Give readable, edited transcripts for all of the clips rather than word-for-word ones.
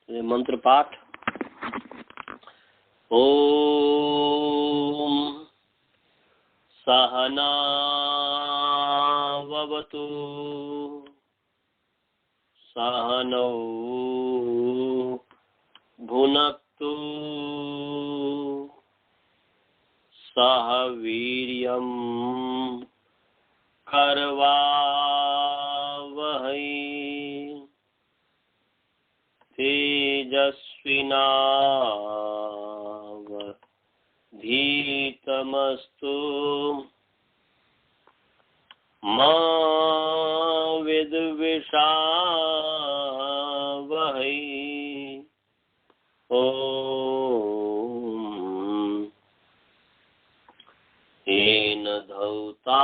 मंत्र पाठ। ओम सहनावतु सहनौ भुनक्तु सह वीर्यं करवावहै तेजस्विनावधीतमस्तु मा विद्विषावहै। ओम येन धौता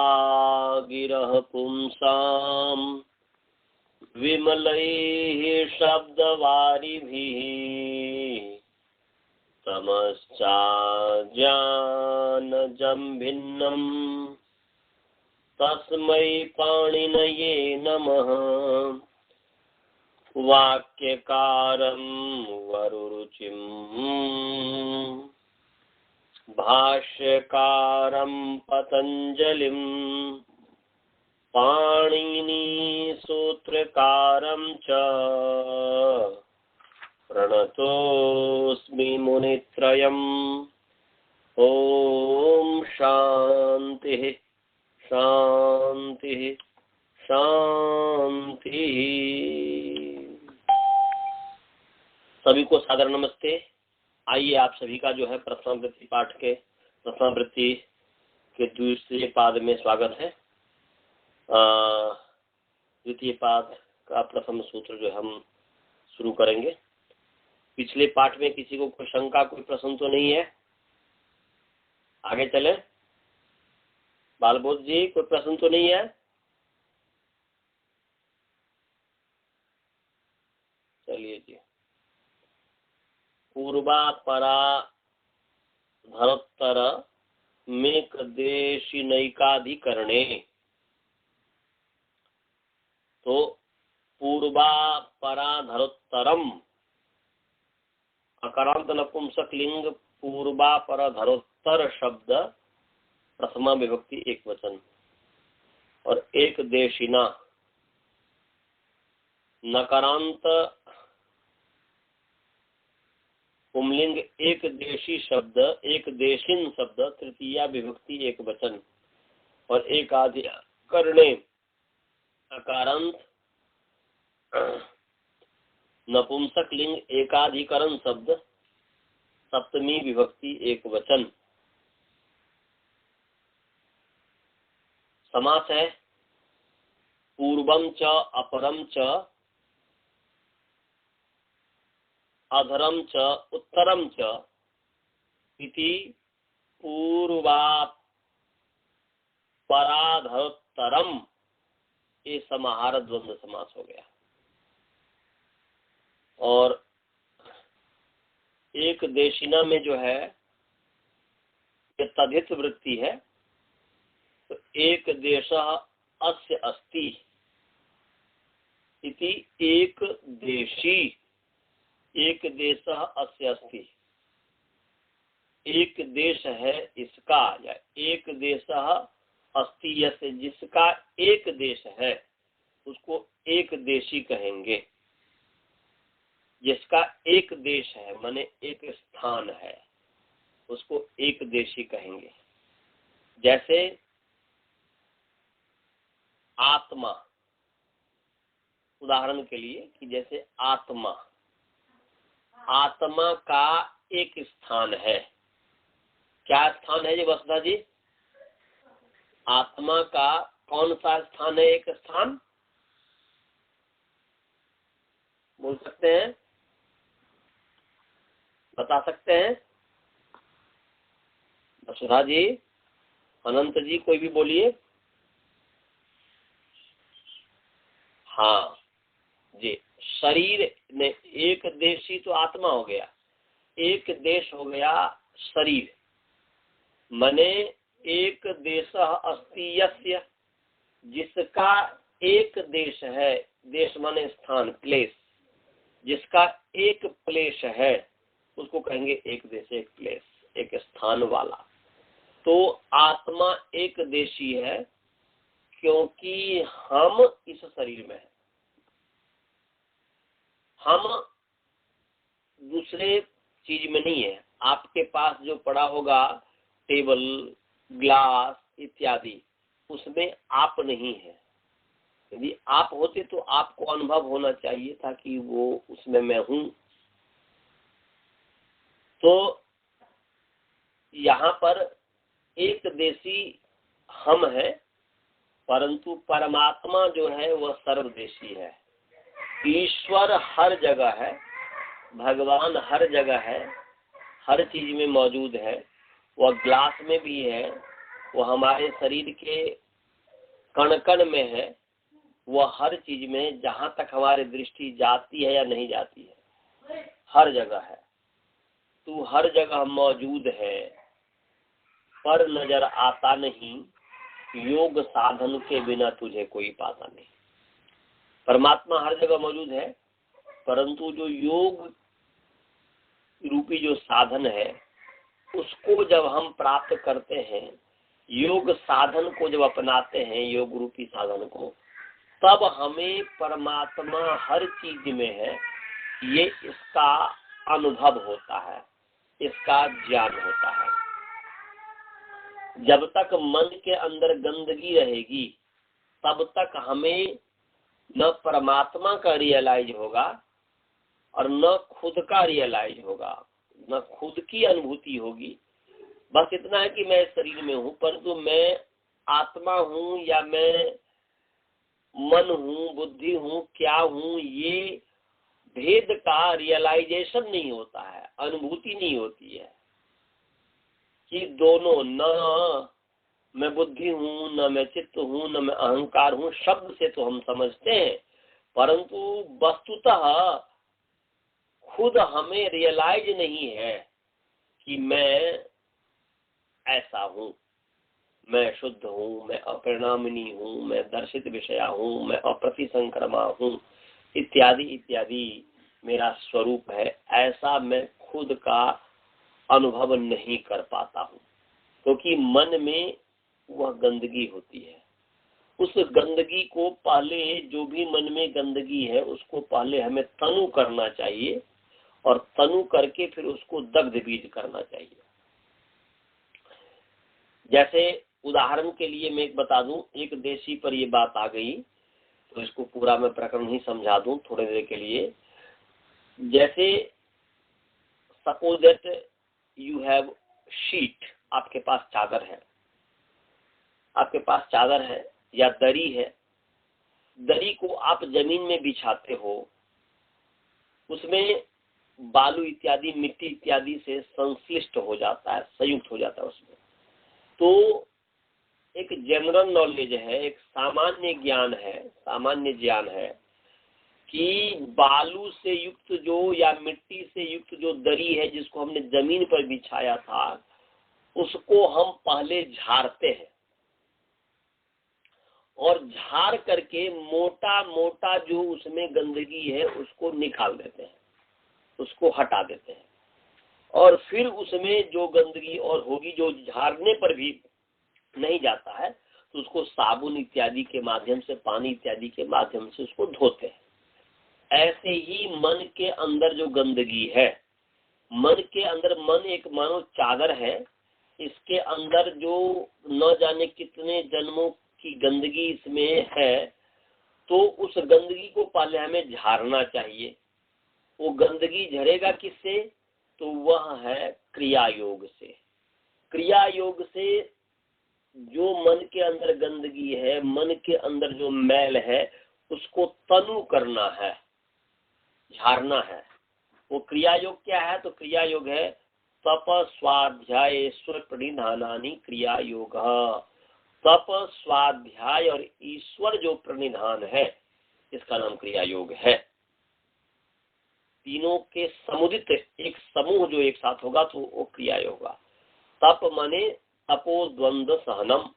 गिरः पुंसाम् विमलैः शब्दवारिभिः तमश्चाज्ञानजं भिन्नम् तस्मै पाणिनये नमः। वाक्यकारं वरुरुचिं भाष्यकारं पतञ्जलिं पाणिनी सूत्रकारं च प्रणतोऽस्मि मुनित्रयम्। ओम शांति शांति शांति। सभी को सादर नमस्ते। आइए आप सभी का जो है प्रथमावृत्ति पाठ के प्रथमावृत्ति के दूसरे पाद में स्वागत है। द्वितीय पाद का प्रथम सूत्र जो हम शुरू करेंगे। पिछले पाठ में किसी को कोई शंका कोई प्रश्न तो नहीं है? आगे चले। बालबोध जी कोई प्रश्न तो नहीं है? चलिए जी। पूर्वापरा धरोत्तर मेक देशिनैकाधिकरणे। तो पूर्वापराधरोत्तरम अकारांत नपुंसक लिंग पूर्वापराधरोत्तर शब्द प्रथमा विभक्ति एक वचन और एक देशिना नकारांत पुंलिंग एक देशी शब्द एक देशिन शब्द तृतीया विभक्ति एक वचन और एक अधिकरणे अकारांत नपुंसक लिंग एकाधिकरण शब्द सप्तमी विभक्ति एक वचन। समास है पूर्वम च अपरम च अधरम च उत्तरम च इति पूर्वापराधरोत्तरम। ये समाहार द्वंद्व समास हो गया। और एक देशिना में जो है ये तद्धित वृत्ति है। तो एक देशः अस्य अस्ति इति एक देशी एक देशः अस्य अस्ति। एक देश है इसका या एक देशः अस्ति यस्य जिसका एक देश है उसको एक देशी कहेंगे। जिसका एक देश है माने एक स्थान है उसको एक देशी कहेंगे। जैसे आत्मा, उदाहरण के लिए कि जैसे आत्मा आत्मा का एक स्थान है। क्या स्थान है जी वसुधा जी? आत्मा का कौन सा स्थान है? एक स्थान बोल सकते हैं? बता सकते हैं? वसुधा जी, अनंत जी, कोई भी बोलिए। हाँ जी। शरीर ने एक देशी तो आत्मा हो गया, एक देश हो गया शरीर। मने एक देश अस्ति यस्य जिसका एक देश है। देश माने स्थान, प्लेस। जिसका एक प्लेस है उसको कहेंगे एक देश एक प्लेस, एक स्थान वाला। तो आत्मा एक देशी है क्योंकि हम इस शरीर में हैं, हम दूसरे चीज में नहीं है। आपके पास जो पड़ा होगा टेबल, ग्लास इत्यादि, उसमें आप नहीं है। यदि आप होते तो आपको अनुभव होना चाहिए था कि वो उसमें मैं हूं। तो यहाँ पर एक देशी हम है, परंतु परमात्मा जो है वह सर्वदेशी है। ईश्वर हर जगह है, भगवान हर जगह है, हर चीज में मौजूद है। वह ग्लास में भी है, वह हमारे शरीर के कण कण में है, वह हर चीज में, जहां तक हमारी दृष्टि जाती है या नहीं जाती है, हर जगह है। तू हर जगह मौजूद है पर नजर आता नहीं, योग साधन के बिना तुझे कोई पाता नहीं। परमात्मा हर जगह मौजूद है, परंतु जो योग रूपी जो साधन है उसको जब हम प्राप्त करते हैं, योग साधन को जब अपनाते हैं, योग रूपी साधन को, तब हमें परमात्मा हर चीज में है ये इसका अनुभव होता है, इसका ज्ञान होता है। जब तक मन के अंदर गंदगी रहेगी तब तक हमें न परमात्मा का रियलाइज होगा और न खुद का रियलाइज होगा, न खुद की अनुभूति होगी। बस इतना है कि मैं शरीर में हूँ, परंतु मैं आत्मा हूँ या मैं मन हूँ, बुद्धि हूँ, क्या हूँ, ये भेद का रियलाइजेशन नहीं होता है, अनुभूति नहीं होती है कि दोनों, न मैं बुद्धि हूँ, न मैं चित्त हूँ, न मैं अहंकार हूँ। शब्द से तो हम समझते हैं, परंतु वस्तुतः खुद हमें रियलाइज नहीं है कि मैं ऐसा हूँ, मैं शुद्ध हूँ, मैं अपरिणामिनी हूँ, मैं दर्शित विषया हूँ, मैं अप्रतिसंक्रमा हूँ, इत्यादि इत्यादि मेरा स्वरूप है। ऐसा मैं खुद का अनुभव नहीं कर पाता हूँ, क्योंकि मन में वह गंदगी होती है। उस गंदगी को पहले, जो भी मन में गंदगी है उसको पहले हमें तनु करना चाहिए, और तनु करके फिर उसको दग्ध बीज करना चाहिए। जैसे उदाहरण के लिए मैं एक बता दूं, एक देशी पर ये बात आ गई तो इसको पूरा मैं प्रकरण ही समझा दूं थोड़ी देर के लिए। जैसे suppose that you have sheet, आपके पास चादर है, आपके पास चादर है या दरी है। दरी को आप जमीन में बिछाते हो, उसमें बालू इत्यादि, मिट्टी इत्यादि से संश्लिष्ट हो जाता है, संयुक्त हो जाता है उसमें। तो एक जनरल नॉलेज है, एक सामान्य ज्ञान है कि बालू से युक्त जो या मिट्टी से युक्त जो दरी है जिसको हमने जमीन पर बिछाया था, उसको हम पहले झाड़ते हैं और झाड़ करके मोटा मोटा जो उसमें गंदगी है उसको निकाल देते हैं, उसको हटा देते हैं। और फिर उसमें जो गंदगी और होगी, जो झाड़ने पर भी नहीं जाता है, तो उसको साबुन इत्यादि के माध्यम से, पानी इत्यादि के माध्यम से उसको धोते हैं। ऐसे ही मन के अंदर जो गंदगी है, मन के अंदर, मन एक मानो चादर है, इसके अंदर जो न जाने कितने जन्मों की गंदगी इसमें है, तो उस गंदगी को पहले हमें झाड़ना चाहिए। वो गंदगी झड़ेगा किससे? तो वह है क्रिया योग से। क्रिया योग से जो मन के अंदर गंदगी है, मन के अंदर जो मैल है, उसको तनु करना है, झाड़ना है। वो क्रिया योग क्या है? तो क्रिया योग है तप स्वाध्याय ईश्वर प्रणिधानानि क्रिया योग। तप, स्वाध्याय और ईश्वर जो प्रणिधान है, इसका नाम क्रिया योग है। तीनों के समुदित एक समूह जो एक साथ होगा तो वो क्रिया योग होगा। तप माने तपो द्वंद्व सहनम,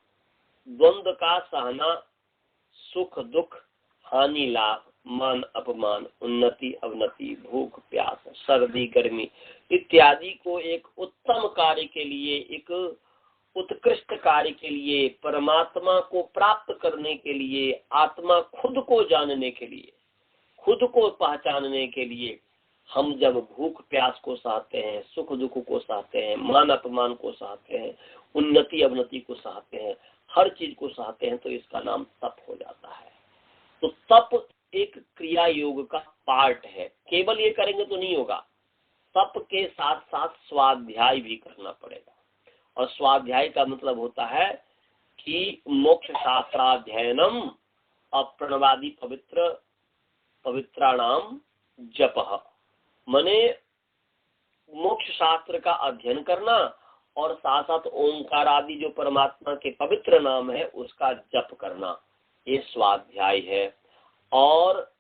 द्वंद्व का सहना, सुख दुख हानि लाभ, मान अपमान, उन्नति अवनति, भूख प्यास, सर्दी गर्मी इत्यादि को एक उत्तम कार्य के लिए, एक उत्कृष्ट कार्य के लिए, परमात्मा को प्राप्त करने के लिए, आत्मा खुद को जानने के लिए, खुद को पहचानने के लिए हम जब भूख प्यास को सहते हैं, सुख दुख को सहते हैं, मान अपमान को सहते हैं, उन्नति अवनति को सहते हैं, हर चीज को सहते हैं, तो इसका नाम तप हो जाता है। तो तप एक क्रिया योग का पार्ट है। केवल ये करेंगे तो नहीं होगा, तप के साथ साथ स्वाध्याय भी करना पड़ेगा। और स्वाध्याय का मतलब होता है कि मोक्ष शास्त्राध्ययनम अप्रणवादी पवित्राणाम जपः, माने मोक्ष शास्त्र का अध्ययन करना और साथ साथ ओंकार आदि जो परमात्मा के पवित्र नाम है उसका जप करना, ये स्वाध्याय है। और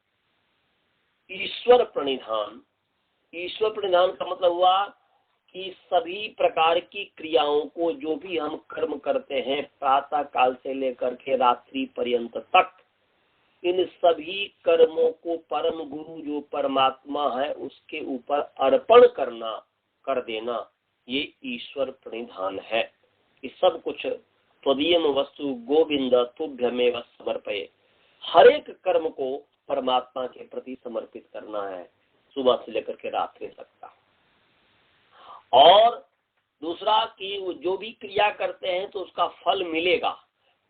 ईश्वर प्रणिधान, ईश्वर प्रणिधान का मतलब हुआ कि सभी प्रकार की क्रियाओं को, जो भी हम कर्म करते हैं प्रातः काल से लेकर के रात्रि पर्यंत तक, इन सभी कर्मों को परम गुरु जो परमात्मा है उसके ऊपर अर्पण करना, कर देना, ये ईश्वर प्रणिधान है। कि सब कुछ त्वदीयम वस्तु गोविंद तुभ्यमेव समर्पये, हर एक कर्म को परमात्मा के प्रति समर्पित करना है, सुबह से लेकर के रात्रि तक का। और दूसरा कि जो भी क्रिया करते हैं तो उसका फल मिलेगा,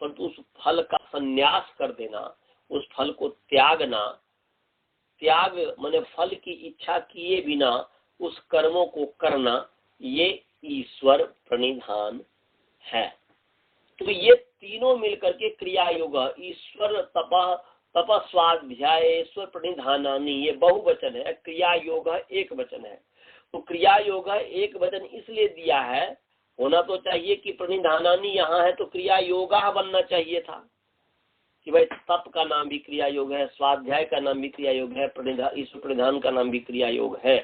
परंतु उस फल का संन्यास कर देना, उस फल को त्यागना, त्याग माने फल की इच्छा किए बिना उस कर्मों को करना, ये ईश्वर प्रणिधान है। तो ये तीनों मिलकर के क्रिया योग, ईश्वर तपस्वाध्याय ईश्वर प्रणिधानानि, ये बहुवचन है, क्रिया योग एक वचन है। तो क्रिया योग एक वचन इसलिए दिया है, होना तो चाहिए कि प्रणिधानानि यहाँ है तो क्रिया योगा बनना चाहिए था कि भाई तप का नाम भी क्रिया योग है, स्वाध्याय का नाम भी क्रिया योग है, ईश्वर प्रणिधान का नाम भी क्रिया योग है।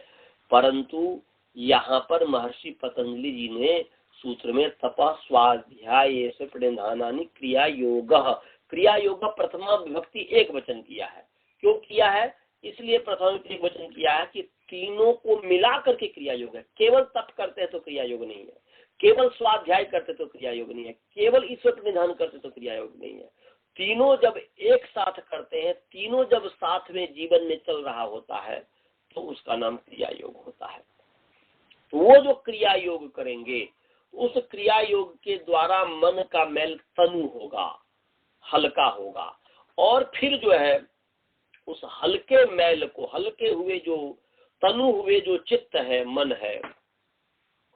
परंतु यहाँ पर महर्षि पतंजलि जी ने सूत्र में तप स्वाध्याय ईश्वर प्रणिधानानि क्रिया योग, क्रिया योग प्रथमा विभक्ति एक वचन किया है। क्यों किया है? इसलिए प्रथम एक वचन किया है कि तीनों को मिला करके क्रिया योग है। केवल तप करते हैं तो क्रिया योग नहीं है, केवल स्वाध्याय करते तो क्रिया योग नहीं है, केवल ईश्वर प्रणिधान करते तो क्रिया योग नहीं है। तीनों जब एक साथ करते हैं, तीनों जब साथ में जीवन में चल रहा होता है तो उसका नाम क्रिया योग होता है। तो वो जो क्रिया योग करेंगे, उस क्रिया योग के द्वारा मन का मैल तनु होगा, हल्का होगा, और फिर जो है उस हल्के मैल को, हल्के हुए जो तनु हुए जो चित्त है, मन है,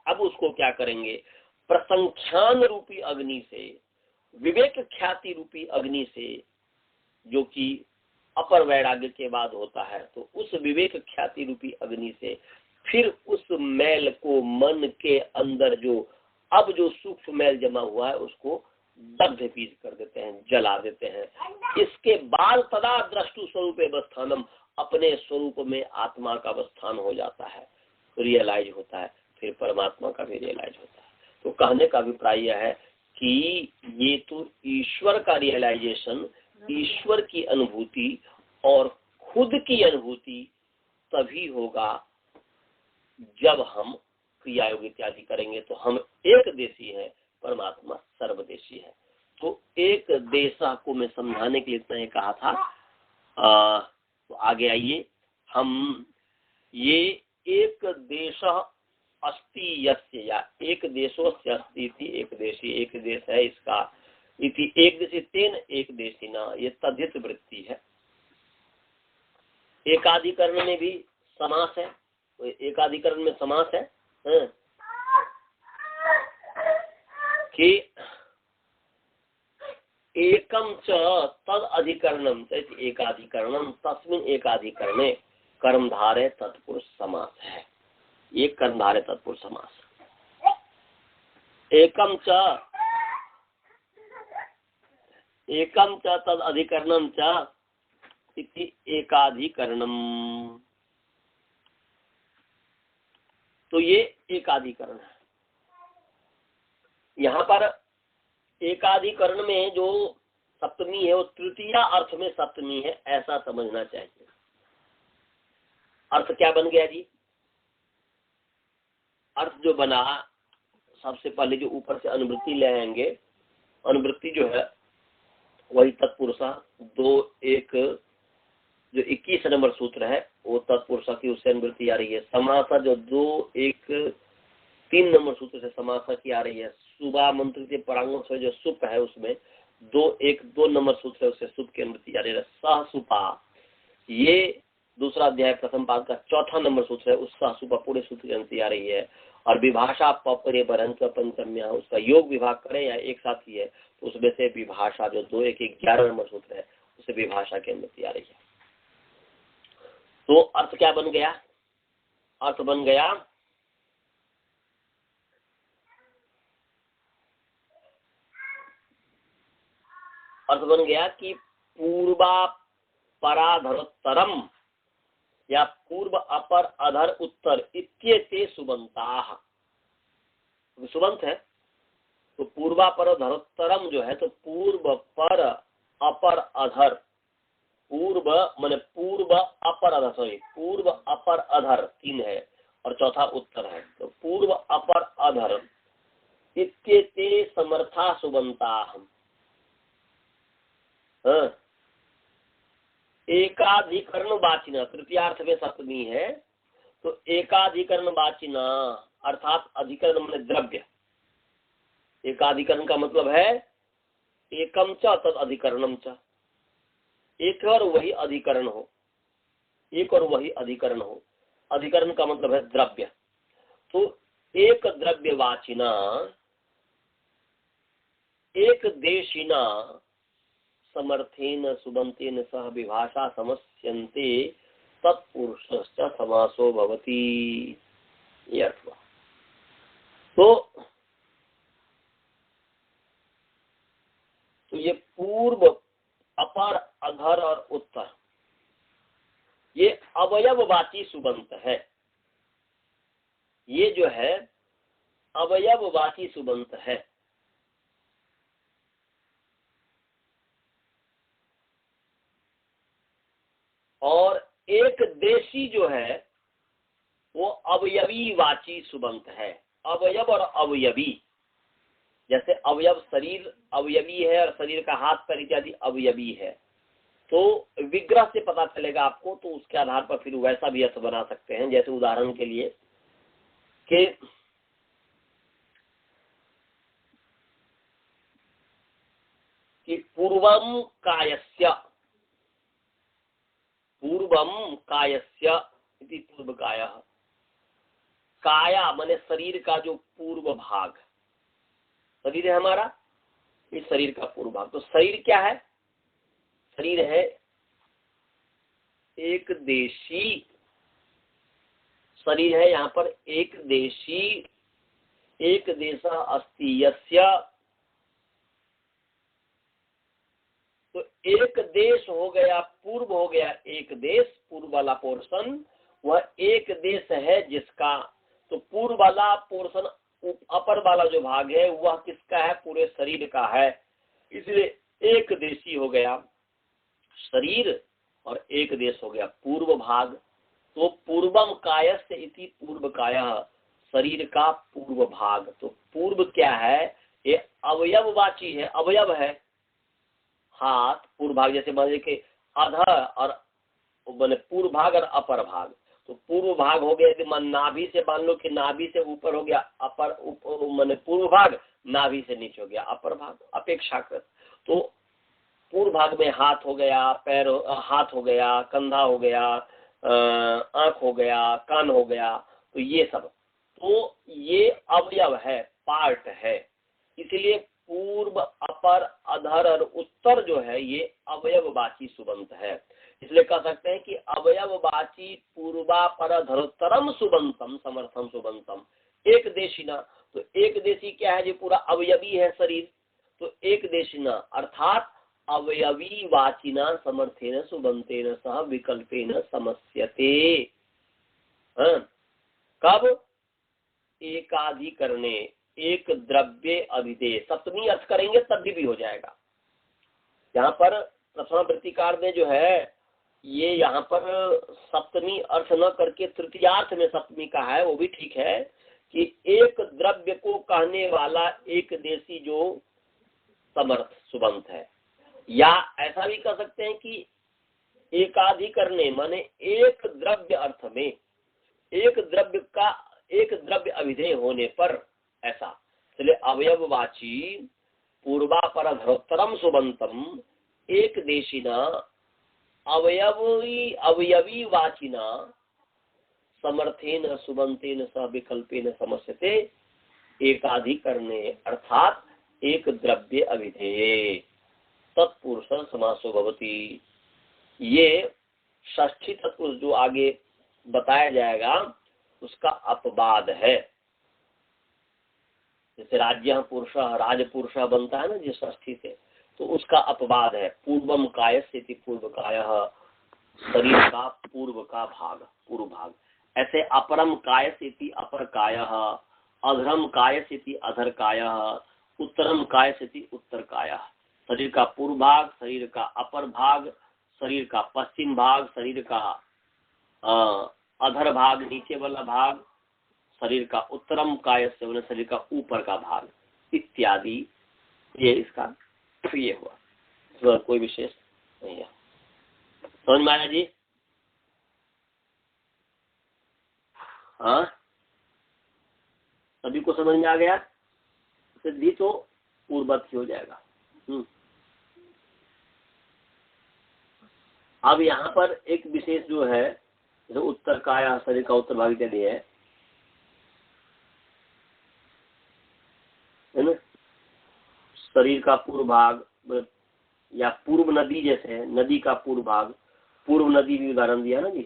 अब उसको क्या करेंगे? प्रसंख्यान रूपी अग्नि से, विवेक ख्याति रूपी अग्नि से, जो कि अपर वैराग्य के बाद होता है, तो उस विवेक ख्याति रूपी अग्नि से फिर उस मैल को, मन के अंदर जो अब जो सूक्ष्म मैल जमा हुआ है उसको दग्ध पीस कर देते हैं, जला देते हैं। इसके बाद तदा द्रष्टु स्वरूपे अवस्थानम, अपने स्वरूप में आत्मा का अवस्थान हो जाता है, रियलाइज होता है, फिर परमात्मा का भी रियलाइज होता है। तो कहने का अभिप्राय यह है कि ये तो ईश्वर का रियलाइजेशन, ईश्वर की अनुभूति और खुद की अनुभूति तभी होगा जब हम क्रिया योग इत्यादि करेंगे। तो हम एक देशी है, परमात्मा सर्वदेशी है। तो एक देशा को मैं समझाने के लिए इतना ही कहा था। तो आगे आइए, हम ये एक देश अस्ति यस्य, या एक देशो अस्ति, एक देशी, एक देश है इसका, इति एक देशी तेन एक देशी ना, ये तद्धित वृत्ति है। एकाधिकरण में भी समास है, तो एकाधिकरण में समास है कि एकम च तद अधिकरणम एकाधिकरणम तस्मिन् एकाधिकरणे कर्मधारय तत्पुरुष समास है। ये कर्मधारय तत्पुरुष समास। एकम च तद अधिकरणम च इति एकाधिकरणम, तो ये एकाधिकरण है। यहाँ पर एकाधिकरण में जो सप्तमी है वो तृतीया अर्थ में सप्तमी है, ऐसा समझना चाहिए। अर्थ क्या बन गया जी? अर्थ जो बना, सबसे पहले जो ऊपर से अनुवृत्ति ले आएंगे, अनुवृत्ति जो है वही तत्पुरुषा 2-1 जो 21 नंबर सूत्र है वो तत्पुरुषा की उससे अनुवृत्ति आ रही है। समासा जो 2-1-3 नंबर सूत्र से समासा की आ रही है। सुबह मंत्र के परांगण से जो सुप है उसमें 2-1-2 नंबर सूत्र है, उससे सुप की अनुवृत्ति आ रही है। सहसुपा ये दूसरा अध्याय प्रथम पाद का 4था नंबर सूत्र है, उस सहसुपा पूरे सूत्र की अनुवृत्ति आ रही है। और विभाषा पपरे बरंत पंचम्या, उसका योग विभाग करें या एक साथ ही है तो उसमें से विभाषा जो 2-1-11 नंबर सूत्र है उसे विभाषा की अनुमति आ रही है। तो अर्थ क्या बन गया? अर्थ बन गया कि पूर्वा पराधरोत्तरम या पूर्व अपर अधर उत्तर इत्येते सुबंताः। सुबंत है तो पूर्वा पर धरोत्तरम जो है तो पूर्व पर अपर अधर, पूर्व माने पूर्व अपर अधर, सॉरी पूर्व अपर अधर 3 है और चौथा उत्तर है, तो पूर्व अपर अधर इत्येते समर्था सुबंताः। एकाधिकरण वाचिना, तृतीयार्थ में सप्तमी है तो एकाधिकरण वाचिना अर्थात अधिकरण माने द्रव्य। एकाधिकरण का मतलब है एकम च तद अधिकरणम च, एक और वही अधिकरण हो, एक और वही अधिकरण हो। अधिकरण का मतलब है द्रव्य। तो एक द्रव्यवाचिना एक देशिना समर्थेन सुबंतेन सह विभाषा समस्यन्ते तत्पुरुषश्च समासो भवति। ये अर्थ हुआ। तो ये पूर्व अपर अधर और उत्तर ये अवयववाची सुबंत है। ये जो है अवयववाची सुबंत है। और एक देशी जो है वो अवयवी वाची सुबंत है। अवयव और अवयवी, जैसे अवयव शरीर अवयवी है और शरीर का हाथ पैर इत्यादि अवयवी है, तो विग्रह से पता चलेगा आपको, तो उसके आधार पर फिर वैसा भी अर्थ बना सकते हैं। जैसे उदाहरण के लिए कि पूर्वम कायस्य, पूर्वम कायस्य इति पूर्व कायः। काया माने शरीर का जो पूर्व भाग, शरीर है हमारा, इस शरीर का पूर्व भाग। तो शरीर क्या है? शरीर है एक देशी, शरीर है यहाँ पर एक देशी, एक देशा अस्ति यस्य। तो एक देश हो गया, पूर्व हो गया एक देश, पूर्व वाला पोर्शन वह एक देश है जिसका, तो पूर्व वाला पोर्शन अपर वाला जो भाग है वह किसका है? पूरे शरीर का है। इसलिए एक देशी हो गया शरीर और एक देश हो गया पूर्व भाग। तो पूर्वम कायस्य इति पूर्व कायः, शरीर का पूर्व भाग। तो पूर्व क्या है? ये अवयववाची है, अवयव है हाथ पूर्व भाग। जैसे मान लीजिए कि अधर और मैंने पूर्व भाग और अपर भाग, तो पूर्व भाग हो गया यदि नाभि से मान लो कि नाभि से ऊपर हो गया अपर, मैंने पूर्व भाग, नाभि से नीचे हो गया अपर भाग अपेक्षाकृत। तो पूर्व भाग में हाथ हो गया, पैर, हाथ हो गया, कंधा हो गया, आंख हो गया, कान हो गया, तो ये सब, तो ये अवयव है, पार्ट है। इसलिए पूर्व अपर अधर और उत्तर जो है ये अवयववाची सुबंत है। इसलिए कह सकते हैं कि अवयववाची पूर्वापर धरोत्तरम सुबंतम समर्थम सुबंतम एक देशिना। तो एक देशी क्या है? जो पूरा अवयवी है शरीर, तो एक देशिना अर्थात अवयवी वाचिना समर्थेन सुबंतेन सह विकल्पेन समस्यते। कब? एकाधिकरणे, एक द्रव्य अभिधेय, सप्तमी अर्थ करेंगे तब भी हो जाएगा। यहाँ पर प्रथमा वृत्तिकार ने जो है ये यहाँ पर सप्तमी अर्थ न करके तृतीयार्थ में सप्तमी का है, वो भी ठीक है कि एक द्रव्य को कहने वाला एक देशी जो समर्थ सुबंत है, या ऐसा भी कह सकते हैं कि एकाधिकरणे माने एक द्रव्य अर्थ में एक द्रव्य अभिधेय होने पर ऐसा, इसलिए अवयववाची पूर्वापर धरोत्तरम सुबंतम एक देशिना अवयवी वाचिना समर्थेन सुबंतेन स विकल्पेन समस्यते एकाधिकरणे अर्थात एक द्रव्य अभिधेये तत्पुरुष समासो भवति। ये षष्ठी तत्पुरुष जो आगे बताया जाएगा उसका अपवाद है। जैसे राज्य पुरुष राजपुरुष बनता है ना जिस षष्ठी से, तो उसका अपवाद है पूर्वम कायस्यति पूर्व कायः, शरीर का पूर्व का भाग पूर्व भाग। ऐसे अपरम कायस्यति अपर कायः, अधरम कायस्यति अधर कायः, उत्तरम कायस्यति उत्तर कायः। शरीर का पूर्व भाग, शरीर का अपर भाग, शरीर का पश्चिम भाग, शरीर का अधर भाग नीचे वाला भाग, शरीर का उत्तरम कायस्य मतलब शरीर का ऊपर का भाग इत्यादि। ये इसका ये हुआ, इसमें कोई विशेष नहीं है। समझ में आया जी? हाँ, सभी को समझ में आ गया? सिद्धि तो पूर्ववत ही हो जाएगा। अब यहाँ पर एक विशेष जो है जो उत्तर काया शरीर का उत्तर भाग इत्यादि है ना, शरीर का पूर्व भाग या पूर्व नदी, जैसे नदी का पूर्व भाग, पूर्व नदी भी उदाहरण दिया ना जी।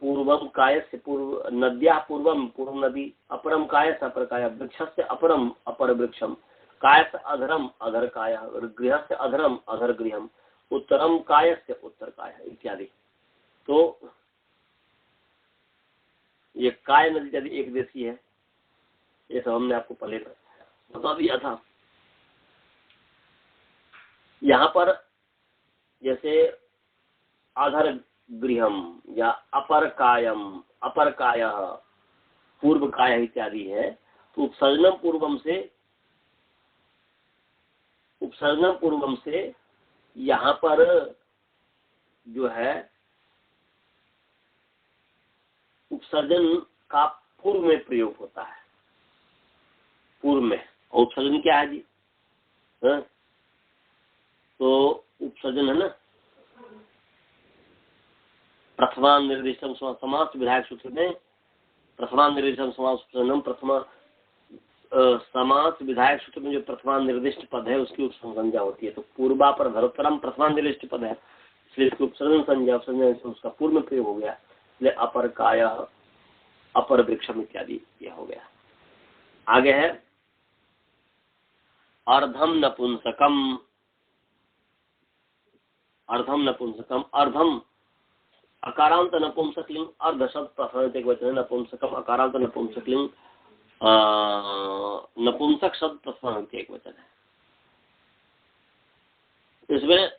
पूर्वम कायस्य पूर्व नद्या पूर्वम पूर्व नदी, अपरम कायस्य अपर काया, वृक्षस्य अपरम अपर वृक्षम, कायस्य अधरम अधर काया, गृहस्य अधरम अधर गृहम, उत्तरम कायस्य उत्तर काया इत्यादि। तो ये काय नदी यदि एक देशी है, ये सब हमने आपको पहले बता दिया था। यहाँ पर जैसे अधर गृहम या अपर कायम, अपर कायः, पूर्व काय इत्यादि है, तो उपसर्जनम पूर्वम से यहाँ पर जो है उपसर्जन का पूर्व में प्रयोग होता है, पूर्व में। और उपसर्जन क्या है जी? है? तो उपसर्जन है ना प्रथमा निर्दिष्टम समास विधायक सूत्र में, प्रथमा निर्दिष्टम समास उपसर्जनम, प्रथमा समास विधायक सूत्र में जो प्रथमा निर्दिष्ट पद है उसकी उपसर्जन संज्ञा होती है। तो पूर्वा पर धरोत्तरम प्रथमा निर्दिष्ट पद है, इसलिए इसकी उपसर्जन संज्ञा उसका पूर्व में प्रयोग हो गया, इसलिए अपर काया अपर वृक्षम इत्यादि ये हो गया। आगे है अर्धम नपुंसकम, अर्धम नपुंसकम, अर्धम अकारांत नपुंसकलिंग, अर्ध शब्द प्रथम एक वचन है, नपुंसकम अकारांत नपुंसकलिंग, नपुंसक शब्द प्रथम एक वचन है। इसमें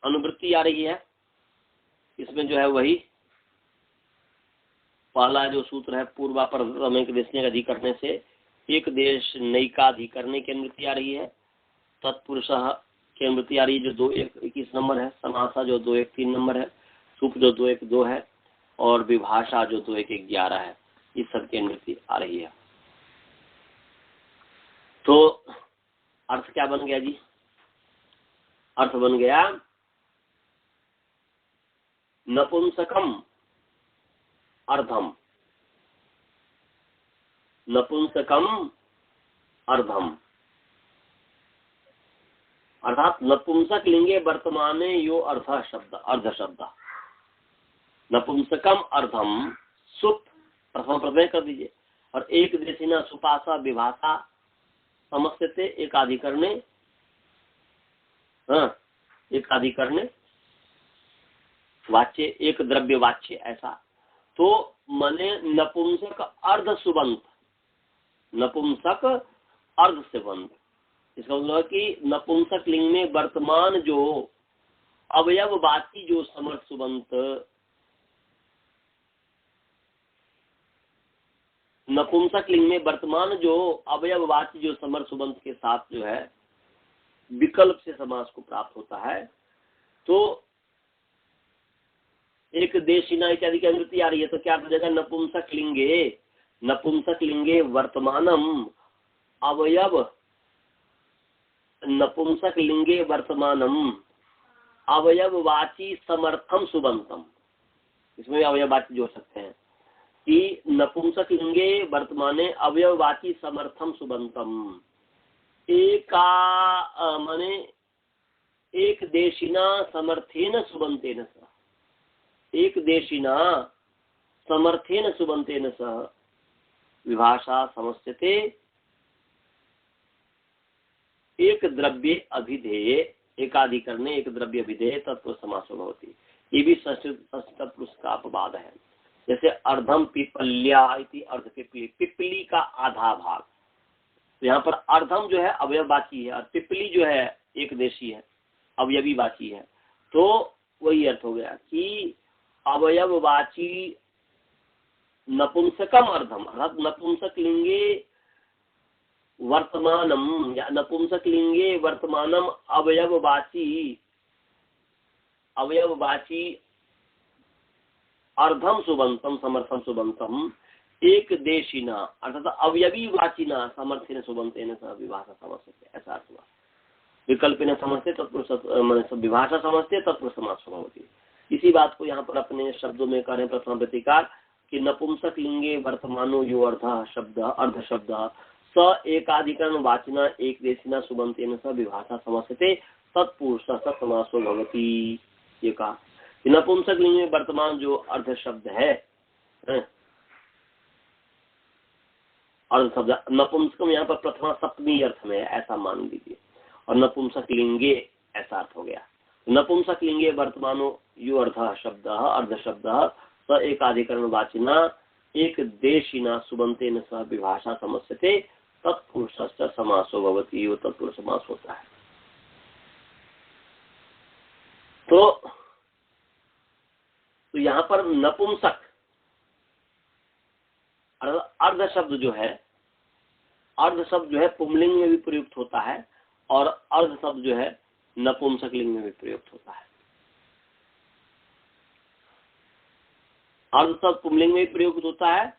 अनुवृत्ति आ रही है, इसमें जो है वही पहला जो सूत्र है पूर्वापर देश करने से एक देश नैकाधिकरणे की अनुवृत्ति आ रही है, तत्पुरुष की अनुवृत्ति आ रही है जो 2-1-21 नंबर है, समासा जो 2-1-3 नंबर है, सुप जो 2-1-2 है, और विभाषा जो 2-1-11 है, इस सब की अनुवृत्ति आ रही है। तो अर्थ क्या बन गया जी? अर्थ बन गया नपुंसकम अर्धम, नपुंसकम अर्धम, अर्थात नपुंसक लिंगे वर्तमाने यो अर्थ शब्द, अर्ध शब्द, नपुंसकम अर्धम, सुप प्रथम प्रत्यय कर दीजिए, और एक देशिना सुपासा विभाषा समस्यते एकाधिकरणे, एकाधिकरणे वाच्य एक द्रव्य वाच्य ऐसा। तो मने नपुंसक अर्ध सुबंत, नपुंसक अर्ध सुबंत, इसका मतलब है कि नपुंसक लिंग में वर्तमान जो अवयववाची जो समर्थ सुबंत, नपुंसक लिंग में वर्तमान जो अवयववाची जो समर्थ सुबंत के साथ जो है विकल्प से समास को प्राप्त होता है, तो एक देशिना इत्यादि की अनुवृत्ति आ रही है, तो क्या हो जाएगा, नपुंसक लिंगे वर्तमानम अवयव, नपुंसक लिंगे वर्तमानम अवयववाची समर्थम सुबंतम। इसमें अवयववाची जोड़ सकते हैं कि नपुंसक लिंगे वर्तमाने अवयववाची समर्थम सुबंतम, एका माने एक देशिना समर्थेन सुबंतेन सह, एक देशिना समर्थेन सुबंतेन सह विभाषा समस्यते एक द्रव्य अभिधेय, एकाधिकरणे एक द्रव्य अभिधेय तत्व समासो भवति। ये भी षष्ठ पुरुष का अपवाद है। जैसे अर्धम पिपल्या इति अर्ध पिपली, पिपली का आधा भाग, तो यहाँ पर अर्धम जो है अवयववाची है और पिपली जो है एक देशी है, अवयवी वाची है। तो वही अर्थ हो गया कि अवयववाची नपुंसकम अर्धम, अर्थात नपुंसक लिंगे वर्तमानम या नपुंसक लिंगे वर्तमानम अवयववाची अर्धम सुबंतम समर्थम सुबंतम एक देशिना अर्थात अवयवी वाचिना समर्थेन सुबंतेन सह विभाषा समस्ते, ऐसा अर्थ हुआ। विकल्प न समझते तत्पुरुष विभाषा समझते तत्पुरुष समास भवति। इसी बात को यहाँ पर अपने शब्दों में करें प्रथम प्रतिकार कि नपुंसक लिंगे वर्तमानो यो अर्ध शब्द स एकाधिकरण वाचना एक देशिना सुबंतेन स विभाषा समस्ते तत्पुरुष समासो भवति। ये कहा नपुंसक लिंग में वर्तमान जो अर्ध शब्द है, अर्ध शब्द नपुंसकम यहाँ पर प्रथमा सप्तमी अर्थ में है, ऐसा मान लीजिए, और नपुंसक लिंगे ऐसा अर्थ हो गया। नपुंसक लिंगे वर्तमानो यो अर्ध शब्द स एकाधिकरण वाचिना एक देशिना सुबंतेन सह विभाषा समस्यते तत्पुरुष समासो भवति। वो तत्पुरुष समास होता है। तो यहाँ पर नपुंसक अर्ध शब्द जो है पुंलिंग में भी प्रयुक्त होता है और अर्ध शब्द जो है नपुंसक लिंग में भी प्रयुक्त होता है। अर्ध शब्द पुंलिंग में भी प्रयुक्त होता है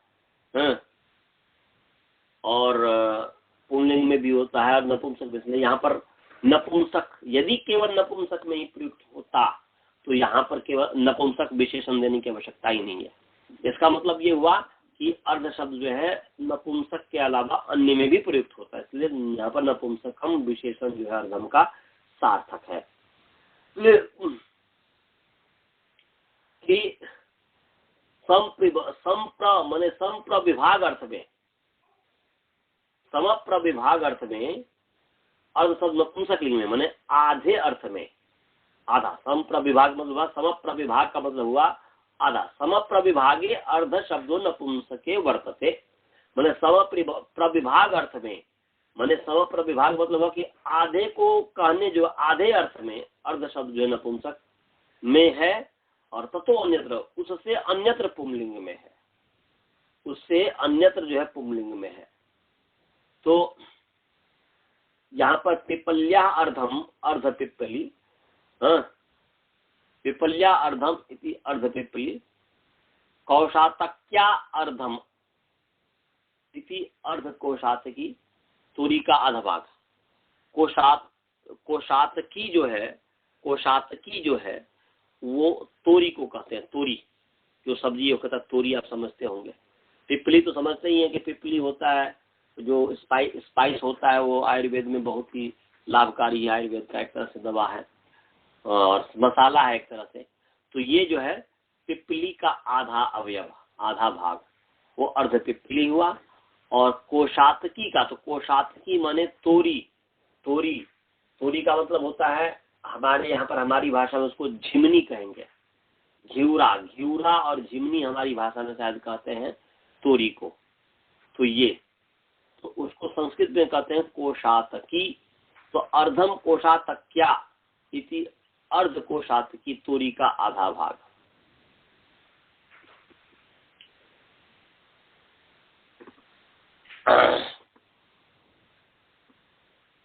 और पुंलिंग में भी होता है और नपुंसक में। यहाँ पर नपुंसक यदि केवल नपुंसक में ही प्रयुक्त होता तो यहाँ पर केवल नपुंसक विशेषण देने की आवश्यकता ही नहीं है। इसका मतलब ये हुआ कि अर्ध शब्द जो है नपुंसक के अलावा अन्य में भी प्रयुक्त होता है, इसलिए यहाँ पर नपुंसकम विशेषण जो है अर्धम का सार्थक है। कि समप्रविभाग अर्थ में, समप्रविभाग अर्थ में अर्ध शब्द नपुंसक लिंग में माने आधे अर्थ में, आधा समप्रविभाग मतलब हुआ, समप्रविभाग का मतलब हुआ आधा। समप्रविभागे अर्ध शब्दों नपुंसके वर्तते, माने समप्रविभाग अर्थ में, माने समप्रविभाग मतलब हुआ कि आधे को कहने जो आधे अर्थ में अर्ध शब्द जो है नपुंसक में है और ततो अन्यत्र उससे अन्यत्र पुंलिंग में है, उससे अन्यत्र जो है पुंलिंग में है। तो यहाँ पर पिपल्या अर्धम अर्ध पिपली, पिपल्या अर्धम इति अर्ध पिपली, कौशातक्या अर्धम इति अर्ध कोशातकी, तोरी का आधा भाग। कोशातकी जो है वो तोरी को कहते हैं। तोरी जो सब्जी है कहता है तोरी, आप समझते होंगे। पिपली तो समझते ही है कि पिपली होता है जो स्पाइस होता है, वो आयुर्वेद में बहुत ही लाभकारी है, आयुर्वेद का एक तरह से दवा है और मसाला है एक तरह से। तो ये जो है पिपली का आधा अवयव, आधा भाग, वो अर्ध पिपली हुआ। और कोशातकी का, तो कोशातकी माने तोरी, तोरी का मतलब होता है हमारे यहाँ पर हमारी भाषा में उसको झिमनी कहेंगे। घिउरा और झिमनी हमारी भाषा में शायद कहते हैं तोरी को। तो ये तो उसको संस्कृत में कहते हैं कोशातकी तो अर्धम कोशातक्या इति अर्ध कोशातकी तोरी का आधा भाग।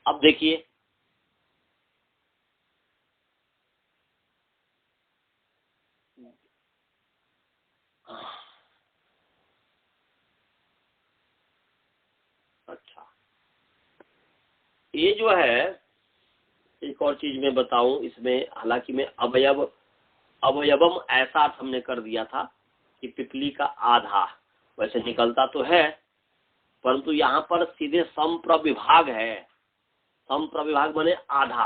अब देखिए अच्छा, ये जो है एक और चीज मैं बताऊं इसमें, हालांकि मैं अवयवम ऐसा अर्थ हमने कर दिया था कि पिपली का आधा, वैसे निकलता तो है परंतु यहाँ पर सीधे संप्रविभाग है। संप्रविभाग माने आधा,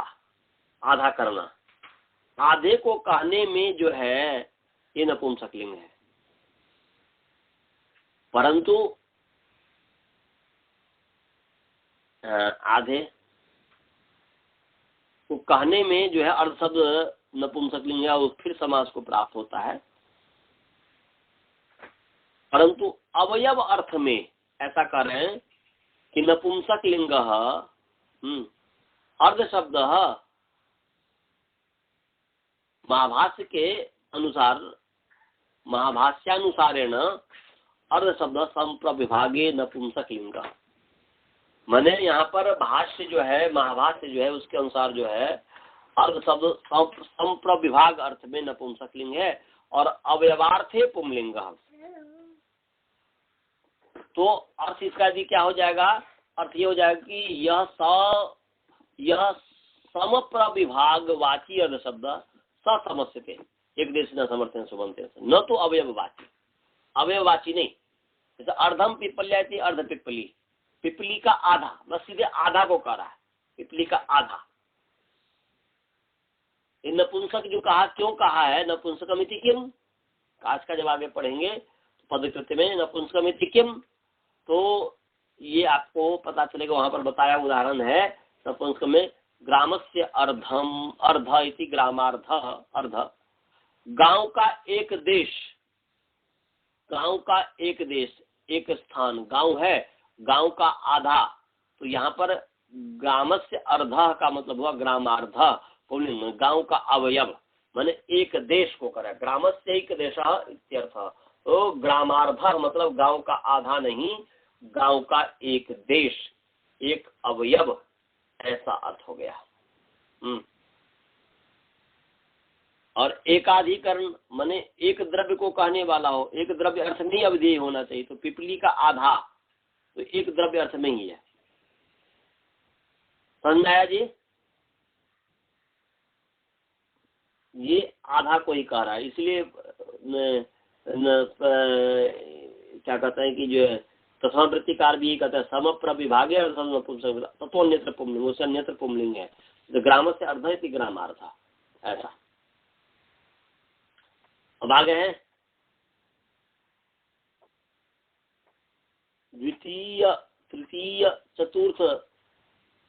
आधा करना। आधे को कहने में जो है ये नपुंसकलिंग है, परंतु आधे को कहने में जो है अर्ध शब्द नपुंसकलिंग है, वो फिर समास को प्राप्त होता है। परंतु अवयव अर्थ में ऐसा कर रहे हैं कि नपुंसकलिंग अर्ध शब्द महाभाष्य के अनुसार, महाभाष्यानुसारेण अर्ध शब्द संप्रविभागे नपुंसकलिंग, माने यहाँ पर भाष्य जो है, महाभाष्य जो है उसके अनुसार जो है अर्ध शब्द संप्रविभाग अर्थ में नपुंसकलिंग है और अवयवार्थे पुंलिंग। तो अर्थ इसका यदि क्या हो जाएगा, अर्थ ये हो जाएगा कि यह समप्रविभाग वाची अर्ध शब्द समस्यते एक देश न समर्थन सुबंते, न तो अवयववाची, अवयववाची नहीं। जैसे अर्धम पिपल्या थी, अर्ध पिपली, पिपली का आधा, बस सीधे आधा को कह रहा है, पिपली का आधा। ये नपुंसक जो कहा, क्यों कहा है नपुंसकमिति किम, काश का जब आगे पढ़ेंगे तो पदकृत्य में नपुंसकमिति किम, तो ये आपको पता चलेगा। वहां पर बताया उदाहरण है नपुंसक में, ग्रामस्य अर्धम, अर्ध इति ग्रामार्ध, अर्ध गांव का एक देश, गांव का एक देश, एक स्थान, गांव है, गांव का आधा। तो यहाँ पर ग्रामस्य अर्ध का मतलब हुआ ग्रामार्ध, गांव का अवयव, माने एक देश को करे, ग्रामस्य एक देश इत्यर्थ। तो ग्रामार्ध मतलब गांव का आधा नहीं, गांव का एक देश, एक अवयव, ऐसा अर्थ हो गया। और एकाधिकरण माने एक द्रव्य को कहने वाला हो, एक द्रव्य अर्थ में अवधेय होना चाहिए। तो पिपली का आधा तो एक द्रव्य अर्थ में ही है। समझ आया जी? ये आधा को ही कह रहा है, इसलिए क्या कहते हैं कि जो तस्वृत्तिकार भी कहते हैं समप्रविभागे तत्व अन्यत्र पुंलिंग, उससे अन्यत्र पुंलिंग है। तो ग्राम से अर्ध है ग्रामार्थ, ऐसा। अब आगे है द्वितीय तृतीय चतुर्थ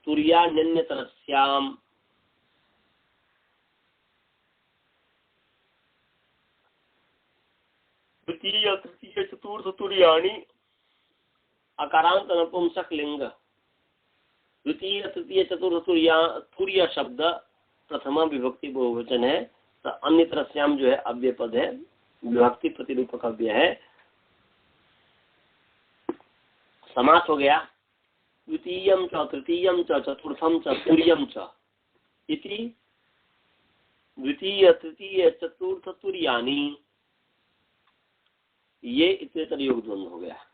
तुर्यान्यतरस्याम, द्वितीय तृतीय चतुर्थ तुर्याणि अकारांत नपुंसक लिंग। द्वितीय तृतीय चतुर्थ तुर्य शब्द प्रथमा विभक्ति बहुवचन है, तो अन्य तरस्याम जो है अव्यय पद है, विभक्ति प्रतिरूपक अव्यय है। समास हो गया द्वितीयम च तृतीयम च चतुर्थम च तुर्यम च इति द्वितीय तृतीय चतुर्थ तुर्यानि, ये इतरेतर योग द्वंद्व हो गया।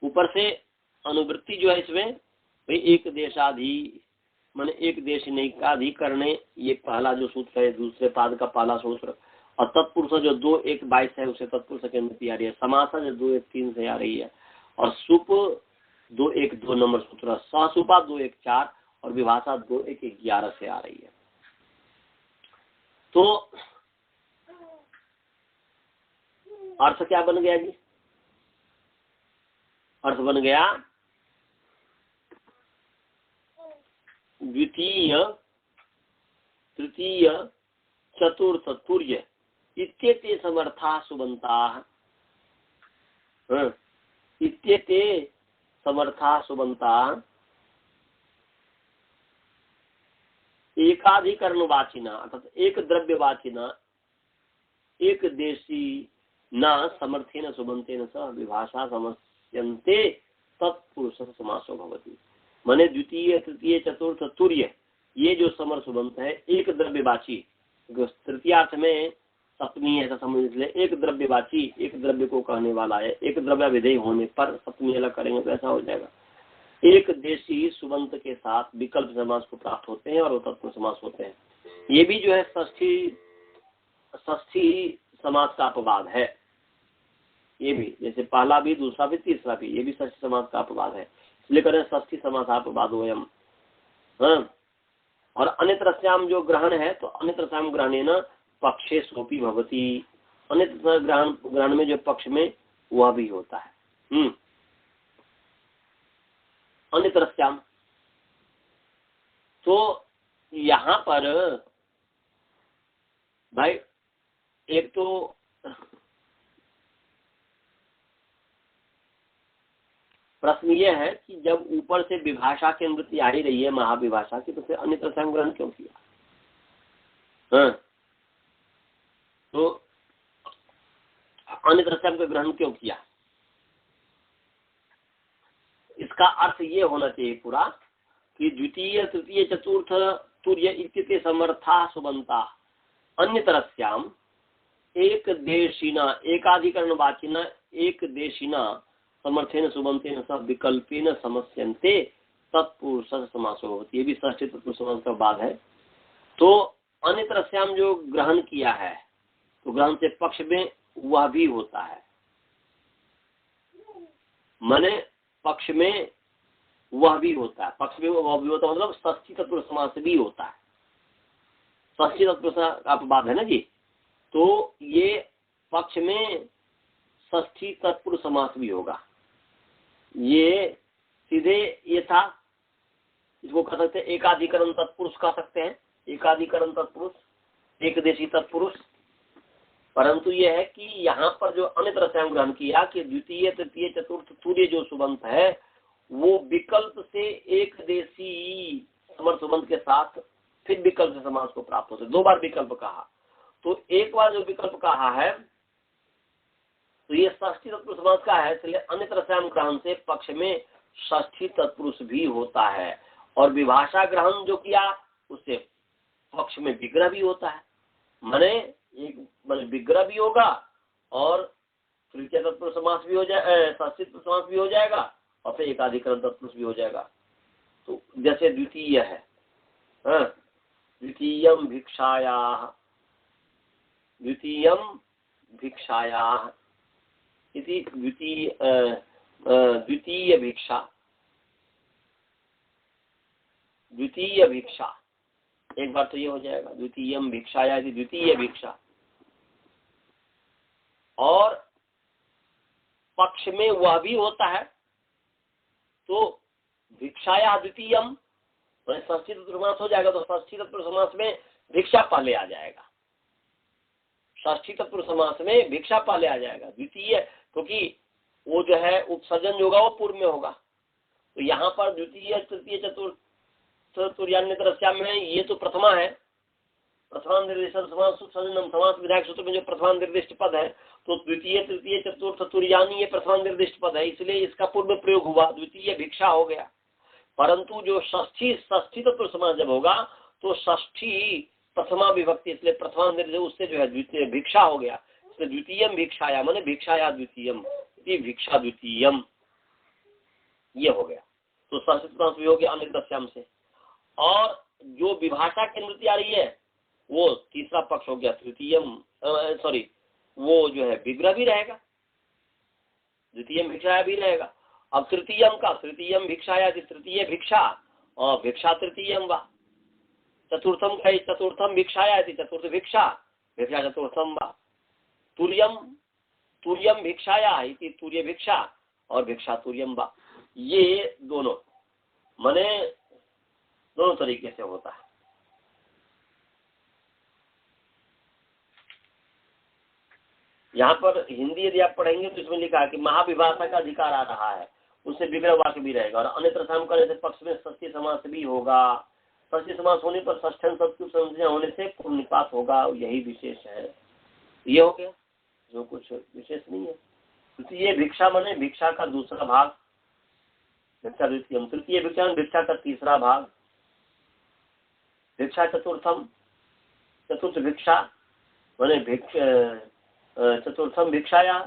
ऊपर से अनुवृत्ति जो है इसमें भाई एक देशाधि माने एक देश नैकाधिकरणे, ये पहला जो सूत्र है, दूसरे पाद का पहला सूत्र। और तत्पुरुष जो 2-1-22 है उसे तत्पुरुष के अंदर आ रही है। समासा जो 2-1-3 से आ रही है, और सुप 2-1-2 नंबर सूत्र, सहसुपा 2-1-4 और विभाषा 2-1-11 से आ रही है। तो अर्थ क्या बन गया जी? अर्थ बन गया द्वितीय तृतीय चतुर्थ तुर्य इत्येते समर्था सुबन्ताः, इत्येते समर्था सुबन्ताः एकाधिकरणवाचिना अर्थात एक द्रव्यवाचिना एक देशी न समर्थेन सुबंतेन सह विभाषा समस्यन्ते तत्पुरुष समासो भवति। माने द्वितीय तृतीय चतुर्थ तुर्य ये जो समर सुबंत है एक द्रव्यवाची, तृतीयार्थ में सप्तमी ऐसा समझ इसलिए एक द्रव्यवाची एक द्रव्य को कहने वाला है, एक द्रव्य विधेय होने पर सप्तमी अलग करेंगे तो ऐसा हो जाएगा। एक देशी सुबंत के साथ विकल्प समास को प्राप्त होते हैं और वो तत्पुरुष समास होते हैं। ये भी जो है षष्ठी समास का अपवाद है। ये भी जैसे पहला भी दूसरा भी तीसरा भी ये भी षष्ठी समास का अपवाद है, इसलिए करें षष्ठी समास अपवाद वयम। हाँ, और अन्यत्रस्याम जो ग्रहण है तो अन्यत्रस्याम ग्रहणेन पक्षे सोपी भवती, अन्यत्र ग्रहण में जो पक्ष में वह भी होता है। अन्यत्रस्याम तो यहाँ पर भाई एक तो प्रश्न ये है कि जब ऊपर से विभाषा की अनुवृत्ति आ ही रही है महाविभाषा की, तो फिर अन्यत्रस्याम ग्रहण क्यों किया? हाँ, तो अन्यत्रस्याम का ग्रहण क्यों किया? इसका अर्थ ये होना चाहिए पूरा कि द्वितीय तृतीय चतुर्थ तुर्य इत्यते समर्था सुबंता अन्यतरस्याम एक देशिना एकाधिकरण वाचिना एक देशिना समर्थेन सुबंतेन सब विकल्पेन समस्यन्ते तत्पुरुष समासो होती। ये भी षष्ठी तत्पुरुष समास का बाद है। तो अन्यतरस्याम जो ग्रहण किया है तो ग्रहण से पक्ष में वह भी होता है, माने पक्ष में वह भी होता है, पक्ष में वह भी होता है मतलब षष्ठी तत्पुरुष समास भी होता है। षष्ठी तत्पुरुष का अपवाद है ना जी, तो ये पक्ष में षष्ठी तत्पुरुष समास भी होगा। ये सीधे ये था, इसको कह सकते हैं एकाधिकरण तत्पुरुष कह सकते हैं, एकाधिकरण तत्पुरुष एक देशी तत्पुरुष। परंतु यह है कि यहाँ पर जो अन्यत्रस्याम ग्रहण किया कि द्वितीय तृतीय चतुर्थ तुर्य जो सुबंत है वो विकल्प से एक देशी समर सुबंत के साथ फिर विकल्प से समास को प्राप्त होते। दो बार विकल्प कहा, तो एक बार जो विकल्प कहा है तो ये षष्ठी तत्पुरुष समास का है, इसलिए अन्यत्रस्याम ग्रहण से पक्ष में षष्ठी तत्पुरुष भी होता है। और विभाषा ग्रहण जो किया उससे पक्ष में विग्रह भी होता है, माने एक विग्रह भी होगा और तृतीय तत्पुरुष समास भी हो जाए, षष्ठी तत्पुरुष समास भी हो जाएगा और फिर एकाधिकरण तत्पुरुष भी हो जाएगा। तो जैसे द्वितीय है, द्वितीयम भिक्षायाः, द्वितीयम भिक्षायाः इति द्वितीय भिक्षा, द्वितीय भिक्षा एक बार तो ये हो जाएगा द्वितीयम भिक्षाया यदि द्वितीय भिक्षा, और पक्ष में वह भी होता है तो भिक्षाया द्वितीयम षष्ठी तत्पुरुष समास हो जाएगा। तो षष्ठी तत्पुरुष समास में भिक्षा पहले आ जाएगा, षष्ठी तत्पुरुष समास में भिक्षा पहले आ जाएगा। द्वितीय क्योंकि वो जो है उपसर्जन जो होगा वो पूर्व में होगा, तो यहाँ पर द्वितीय तृतीय चतुर्थ तुर्यान्यतरस्याम में ये तो प्रथमा है, प्रथमा निर्दिष्ट समास विधायक सूत्र में जो प्रथमा निर्दिष्ट पद है, तो द्वितीय तृतीय चतुर्थ तुर्यानी ये प्रथमा निर्दिष्ट पद है, इसलिए इसका पूर्व प्रयोग हुआ, द्वितीय भिक्षा हो गया। परंतु जो षष्ठी तत्पुरुष समास जब होगा तो षष्ठी प्रथमा विभक्ति, इसलिए प्रथमा निर्दिष्ट उससे जो है द्वितीय भिक्षा हो गया, इसलिए द्वितीयम भिक्षाया माने भिक्षाया द्वितीयम भिक्षा द्वितीयम ये हो गया। तो षष्ठी समास भी हो गया अन्यत्रस्याम से। और जो विभाषा की अनुवृत्ति आ रही है वो तीसरा पक्ष हो गया तृतीयम, वो जो है विग्रह भी रहेगा, द्वितीयम भिक्षाया भी रहेगा। अब तृतीयम का तृतीयम भिक्षाया तृतीय भिक्षा और भिक्षा तृतीयम वा, चतुर्थम का चतुर्थम भिक्षाया चतुर्थ भिक्षा भिक्षा चतुर्थम वा, तुर्यम भिक्षाया तुर्य भिक्षा और भिक्षा तुर्यम वा, ये दोनों माने दोनों तरीके से होता है। यहाँ पर हिंदी यदि आप पढ़ेंगे तो इसमें लिखा है कि महाविभाषा का अधिकार आ रहा है, उससे विग्रह वाक्य भी रहेगा और अन्यत्रस्याम करने से पक्ष में षष्ठी समास भी होगा, षष्ठी समास होने पर षष्ठन शब्द की संज्ञा होने से पूर्व निपात होगा, यही विशेष है। ये हो गया, जो कुछ विशेष नहीं है। तृतीय भिक्षा माने भिक्षा का दूसरा भाग, भिक्षा द्वितीयम। तृतीय भिक्षा भिक्षा का तीसरा भाग। भिक्षा चतुर्थम, चतुर्थ भिक्षा माने चतुर्थम भिक्षाया,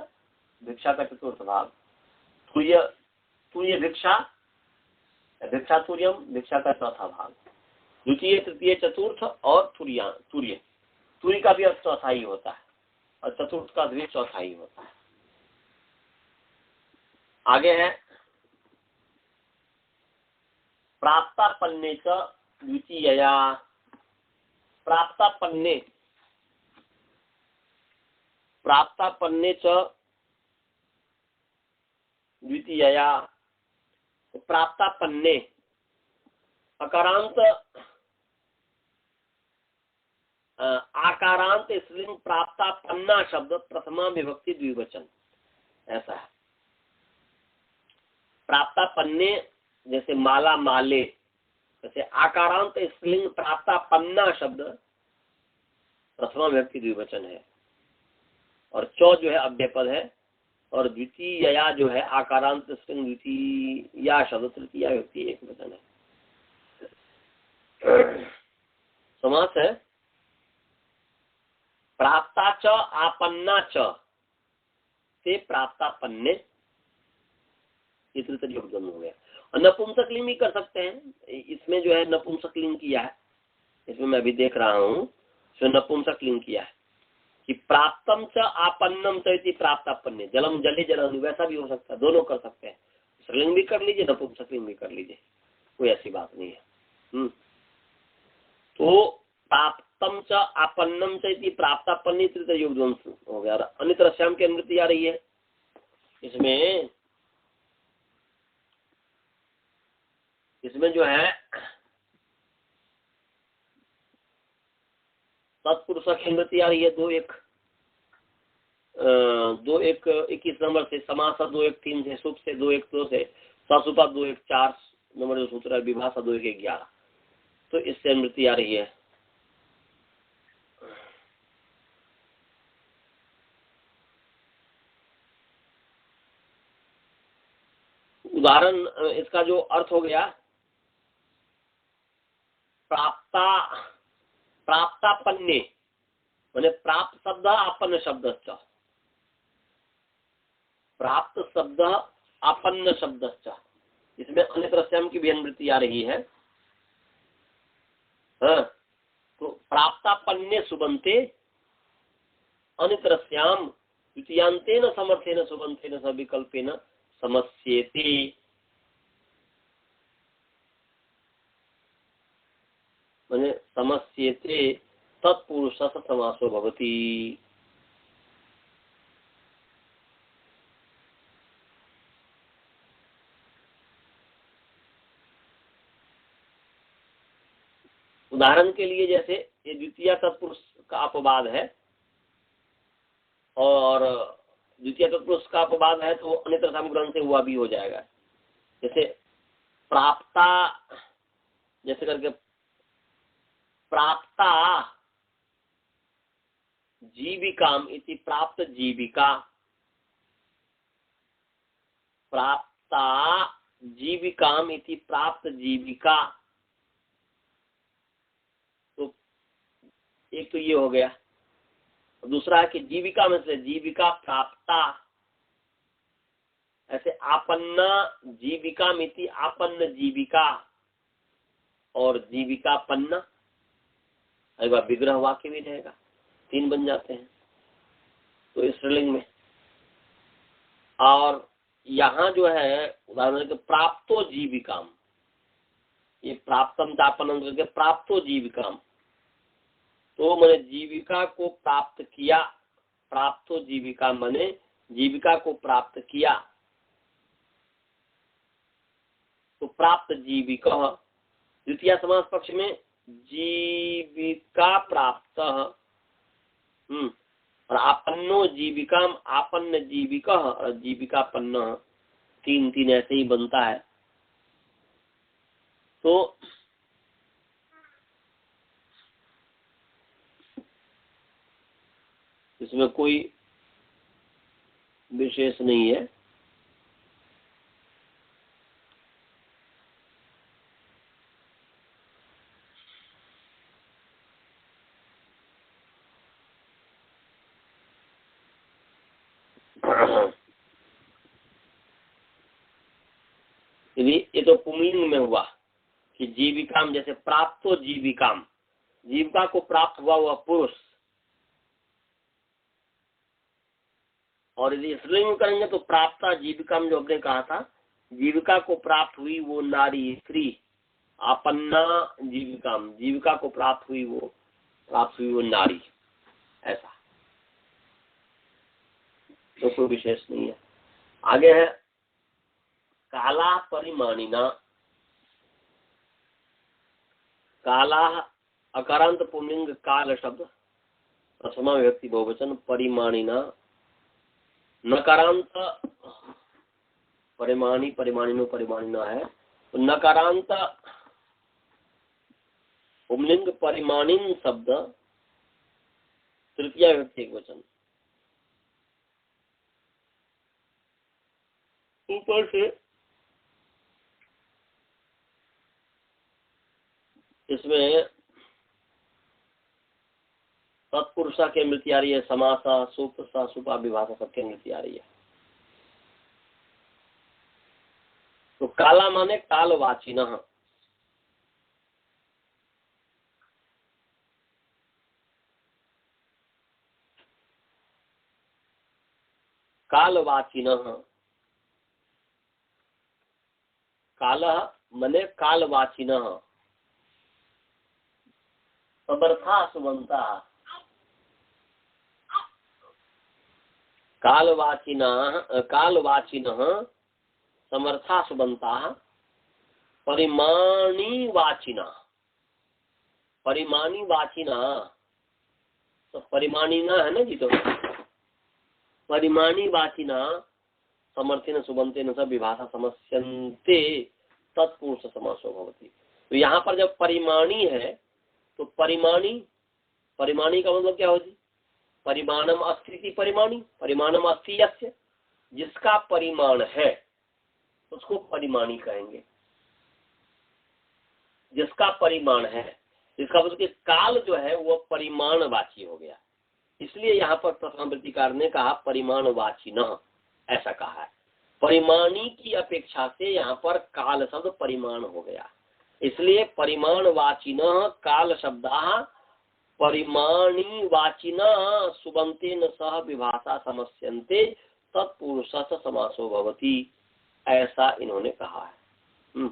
भिक्षा का चतुर्थ भाग। तुर्य, तुर्य भिक्षा, भिक्षा तुर्यम, भिक्षा का चौथा भाग। द्वितीय तृतीय चतुर्थ और तुर्य, तुर्य का भी अर्थ चौथा ही होता है और चतुर्थ का भी चौथा ही होता है। आगे है प्राप्तापन्ने च द्वितीयया। प्राप्तापन्ने, प्राप्तापन्ने च द्वितीयया। प्राप्तापन्ने अकारांत आकारांत स्त्रीलिंग प्राप्तापन्ना शब्द प्रथमा विभक्ति द्विवचन, ऐसा है। प्राप्तापन्ने जैसे माला माले, जैसे आकारांत स्त्रीलिंग प्राप्तापन्ना शब्द प्रथमा विभक्ति द्विवचन है और चौ जो है अव्यय पद है और द्वितीयया जो है आकारांत स्त्रीलिंग द्वितीया शब्द तृतीया विभक्ति एक वचन है। समास है प्राप्ता च आपन्ना च से प्राप्तापन्ने, ये तृतीय उपगम हो गया। और नपुंसकलिंग भी कर सकते हैं, इसमें जो है नपुंसकलिंग किया है, इसमें मैं अभी देख रहा हूँ, इसमें नपुंसकलिंग किया है कि प्राप्तम च आपन्नम च इति प्राप्तापन्ने, जलम जले जलम, वैसा भी हो सकता है, दोनों कर सकते हैं। स्त्रीलिंग भी कर लीजिए, नपुंसकलिंग भी कर लीजिए, कोई ऐसी बात नहीं है। तो प्राप्तम च आपन्नम च इति प्राप्तापन्ने तृतीय उपगम हो गया। अन्यत्र श्याम की अनुवृत्ति आ रही है इसमें जो है तत्पुरुष की अनुवृत्ति आ रही है 21 नंबर से, समास 2-1-3 से, सुप से 2-1-2 से, ससुपा 2-1-4 नंबर जो सूत्र है, विभाषा 2-1-11, तो इससे अनुवृत्ति आ रही है। उदाहरण इसका जो अर्थ हो गया, प्राप्तापन्ने माने प्राप्त शब्द आपन्न शब्द, प्राप्त शब्द आपन्न शब्द, इसमें अन्यत्र श्याम की भी अनुवृत्ति आ रही है। हाँ, तो प्राप्तापन्ने सुबंते अन्यत्र श्याम द्वितीयांतेन समर्थेन सुबंतेन सविकल्पेन समस्येते। माने समस्येते तत्पुरुषः समासो भवति। उदाहरण के लिए जैसे ये द्वितीय तत्पुरुष का अपवाद है और द्वितीय तत्पुरुष का अपवाद है तो अन्यत्र ग्रंथ से हुआ भी हो जाएगा। जैसे प्राप्ता, जैसे करके प्राप्ता जीविकाम इति प्राप्त जीविका, प्राप्ता जीविकाम इति प्राप्त जीविका। तो एक तो ये हो गया, दूसरा है कि जीविका में से जीविका प्राप्ता, ऐसे आपन्ना जीविका मिति आपन्न जीविका और जीविका पन्ना, एक बार विग्रह वाक्य भी रहेगा, 3 बन जाते हैं तो इस स्त्रीलिंग में। और यहाँ जो है उदाहरण के प्राप्तो जीविकाम, ये प्राप्तम तापनम करके प्राप्तो जीविकाम, तो मैंने जीविका को प्राप्त किया, प्राप्तो जीविका मैंने जीविका को प्राप्त किया, तो प्राप्त जीविका। द्वितीय समास पक्ष में जीविका प्राप्त, और आपन्नो जीविकाम आपन्न जीविका और जीविका पन्न, 3 ऐसे ही बनता है। तो इसमें कोई विशेष नहीं है। ये तो पुल्लिंग में हुआ कि जीविकाम, जैसे प्राप्तो जीविकाम, जीविका को प्राप्त हुआ वह पुरुष। और यदि स्त्रीलिंग में करेंगे तो प्राप्ता जीविकाम, जो आपने कहा था, जीविका को प्राप्त हुई वो नारी, स्त्री। आपन्ना जीविकाम, जीविका को प्राप्त हुई वो नारी, ऐसा तो कोई विशेष नहीं है। आगे है काला परिमाणिना। काला अकारांत पुल्लिंग काल शब्द, प्रथमा विभक्ति बहुवचन, परिमाणिना नकारांत परिमाणी, परिमाणिनो परिमाणिना है। तो नकारांत पुल्लिंग परिमाणिन शब्द तृतीया विभक्ति वचन। ऊपर से इसमें तत्पुरुषा के मृत्यु आ रही है, समासा सुप्रसा सुपा विभाषा सबके मृत्यु आ रही है। तो काला माने कालवाचिनः, कालवाचिनः, कालः मने कालवाचिनः, समर्था सुमंता, कालवाचिनः समर्था सुबंता, परिमाणी वाचिना, परिमाणी वाचिना, तो परिमाणी ना है ना जी, तो परिमाणी वाचिना समर्थेन सुबंतेन सब विभाषा समस्यन्ते तत्पुरुष समासो भवति। तो यहाँ पर जब परिमाणी है तो परिमाणी, परिमाणी का मतलब क्या हो जी? परिमाणम अस्ति परिमाणी, परिमाणम अस्ति यस्य, जिसका परिमाण है उसको परिमाणी कहेंगे। जिसका परिमाण है, इसका मतलब कि काल जो है वो परिमाणवाची हो गया। इसलिए यहाँ पर प्रथम वृत्तिकार ने कहा परिमाणवाची न, ऐसा कहा है। परिमाणी की अपेक्षा से यहाँ पर काल शब्द परिमाण हो गया, इसलिए परिमाणवाची न काल शब्दा परिमाणी वाचिना सुबंतेन सह विभाषा समस्यन्ते तत्पुरुषस्य समासो भवति, ऐसा इन्होंने कहा है।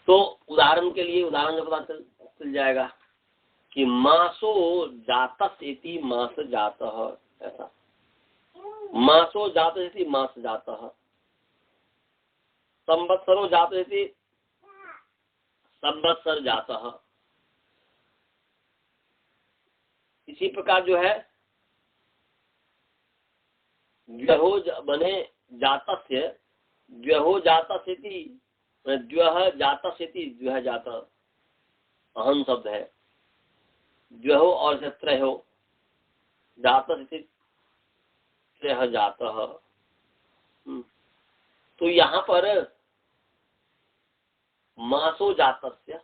तो उदाहरण के लिए उदाहरण का पता चल जाएगा कि मासो जातस्येति मास जातः, ऐसा मासो जातस्येति मास जातः, संवत्सरो जातस्येति संवत्सर जातः। इसी प्रकार जो है द्व्यहो बने जातस्य, द्व्यहो जातस्येति, द्व्यः जातस्येति, द्व्यः जात अहम शब्द है। द्व्यहो और त्रयो, जातस्येति त्रयः जातः। तो यहाँ पर मासो जातस्य,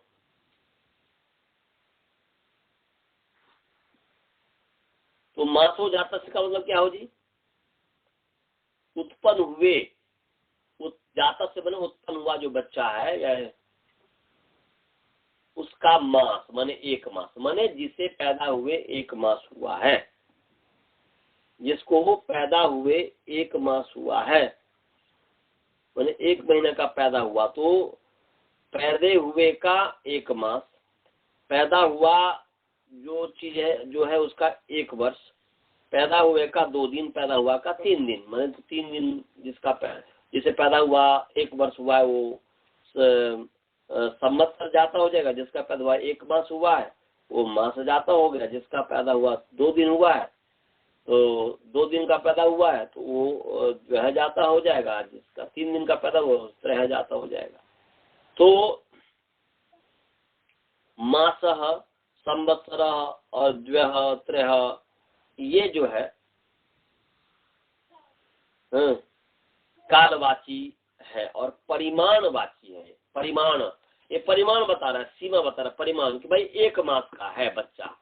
तो मासो जातस्य का मतलब क्या हो जी? उत्पन्न हुए, जातस्य बने उत्पन्न हुआ जो बच्चा है या उसका मास माने एक मास, माने जिसे पैदा हुए एक मास हुआ है, जिसको वो पैदा हुए एक मास हुआ है, माने एक महीने का पैदा हुआ, तो पैदे हुए का एक मास, पैदा हुआ जो चीज है जो है उसका एक वर्ष, पैदा हुए का 2 दिन, पैदा हुआ का 3 दिन, माने तो 3 दिन जिसका जिसे पैदा हुआ एक वर्ष हुआ है वो संवत्सर जाता हो जाएगा, जिसका पैदा हुआ एक मास हुआ है वो मास जाता हो गया, जिसका पैदा हुआ 2 दिन हुआ है तो 2 दिन का पैदा हुआ है तो वो द्व्यः जाता हो जाएगा, जिसका 3 दिन का पैदा हुआ त्रयः जाता हो जाएगा। तो मासः संवत्सर और द्व्यः त्रयः, ये जो है कालवाची है और परिमाणवाची है। परिमाण, ये परिमाण बता रहा है, सीमा बता रहा है, परिमाण कि भाई 1 मास का है बच्चा,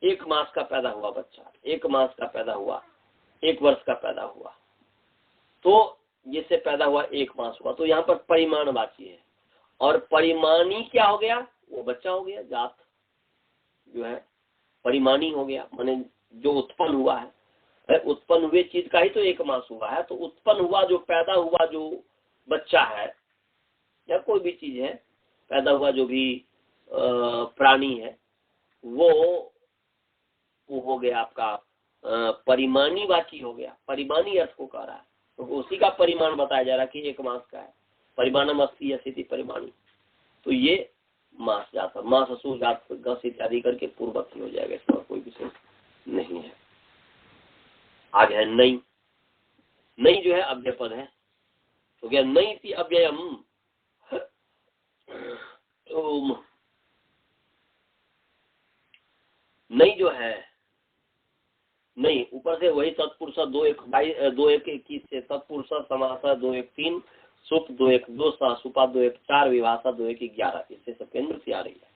1 मास का पैदा हुआ बच्चा, 1 मास का पैदा हुआ, 1 वर्ष का पैदा हुआ, तो जिससे पैदा हुआ 1 मास हुआ, तो यहाँ पर परिमाणवाची है। और परिमाणी क्या हो गया, वो बच्चा हो गया, जात जो है परिमाणी हो गया, माने जो उत्पन्न हुआ है, उत्पन्न हुए चीज का ही तो 1 मास हुआ है। तो उत्पन्न हुआ, जो पैदा हुआ जो बच्चा है या कोई भी चीज है, पैदा हुआ जो भी प्राणी है, वो हो गया आपका परिमाणी वाची हो गया, परिमाणी अर्थ को कह रहा है। तो उसी का परिमाण बताया जा रहा है कि 1 मास का है, परिमाणम अस्ति यस्ति परिमाणी। तो ये मास जाता, मास असु जात गस इत्यादि करके पूर्ववर्ती हो जाएगा, इसमें कोई विशेष नहीं है। आगे है नई, नई जो है अव्यय पद है, तो क्या नई थी अव्ययम, नई जो है, नहीं ऊपर से वही तत्पुरुष 2-1-21 से तत्पुरुष समास 2-1-3 सुप 2-1-2 सुपा 2-1-4 विभाषा 2-1-11, इससे सब केंद्र से आ रही है।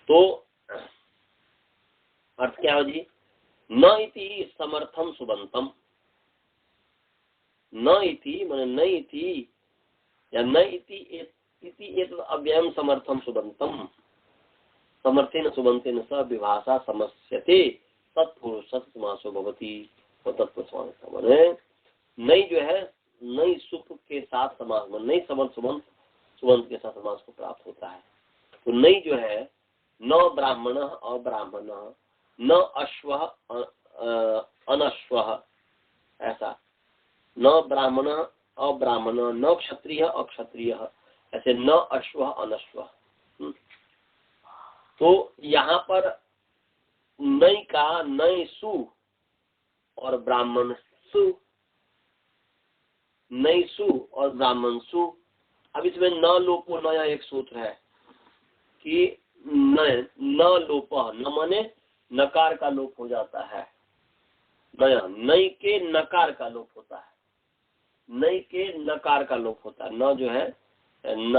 तो अर्थ क्या हो जी, न इति समर्थम सुबंतम, न इति माने न इति या न इति अव्ययम समर्थम सुबंतम, समर्थेन सुबंतेन स विभाषा समस्यते तत्पुरुष समासो भवति, वो तत्पुरुष माने नई जो है, नई सुप के साथ समास में नई समर्थ सुबंत के साथ समास को प्राप्त होता है। तो नई जो है, न ब्राह्मण अब्राह्मण, न अश्व अनश्व, ऐसा न ब्राह्मण अब्राह्मण, न क्षत्रिय अक्षत्रिय, ऐसे न अश्व अनश्व। तो यहाँ पर नई का नई सु और ब्राह्मण सु, नई सु और ब्राह्मण सु। अब इसमें न लोपो नया एक सूत्र है कि न लोप, न माने नकार का लोप हो जाता है, नया नई के नकार का लोप होता है, नई के नकार का लोप होता है। न जो है न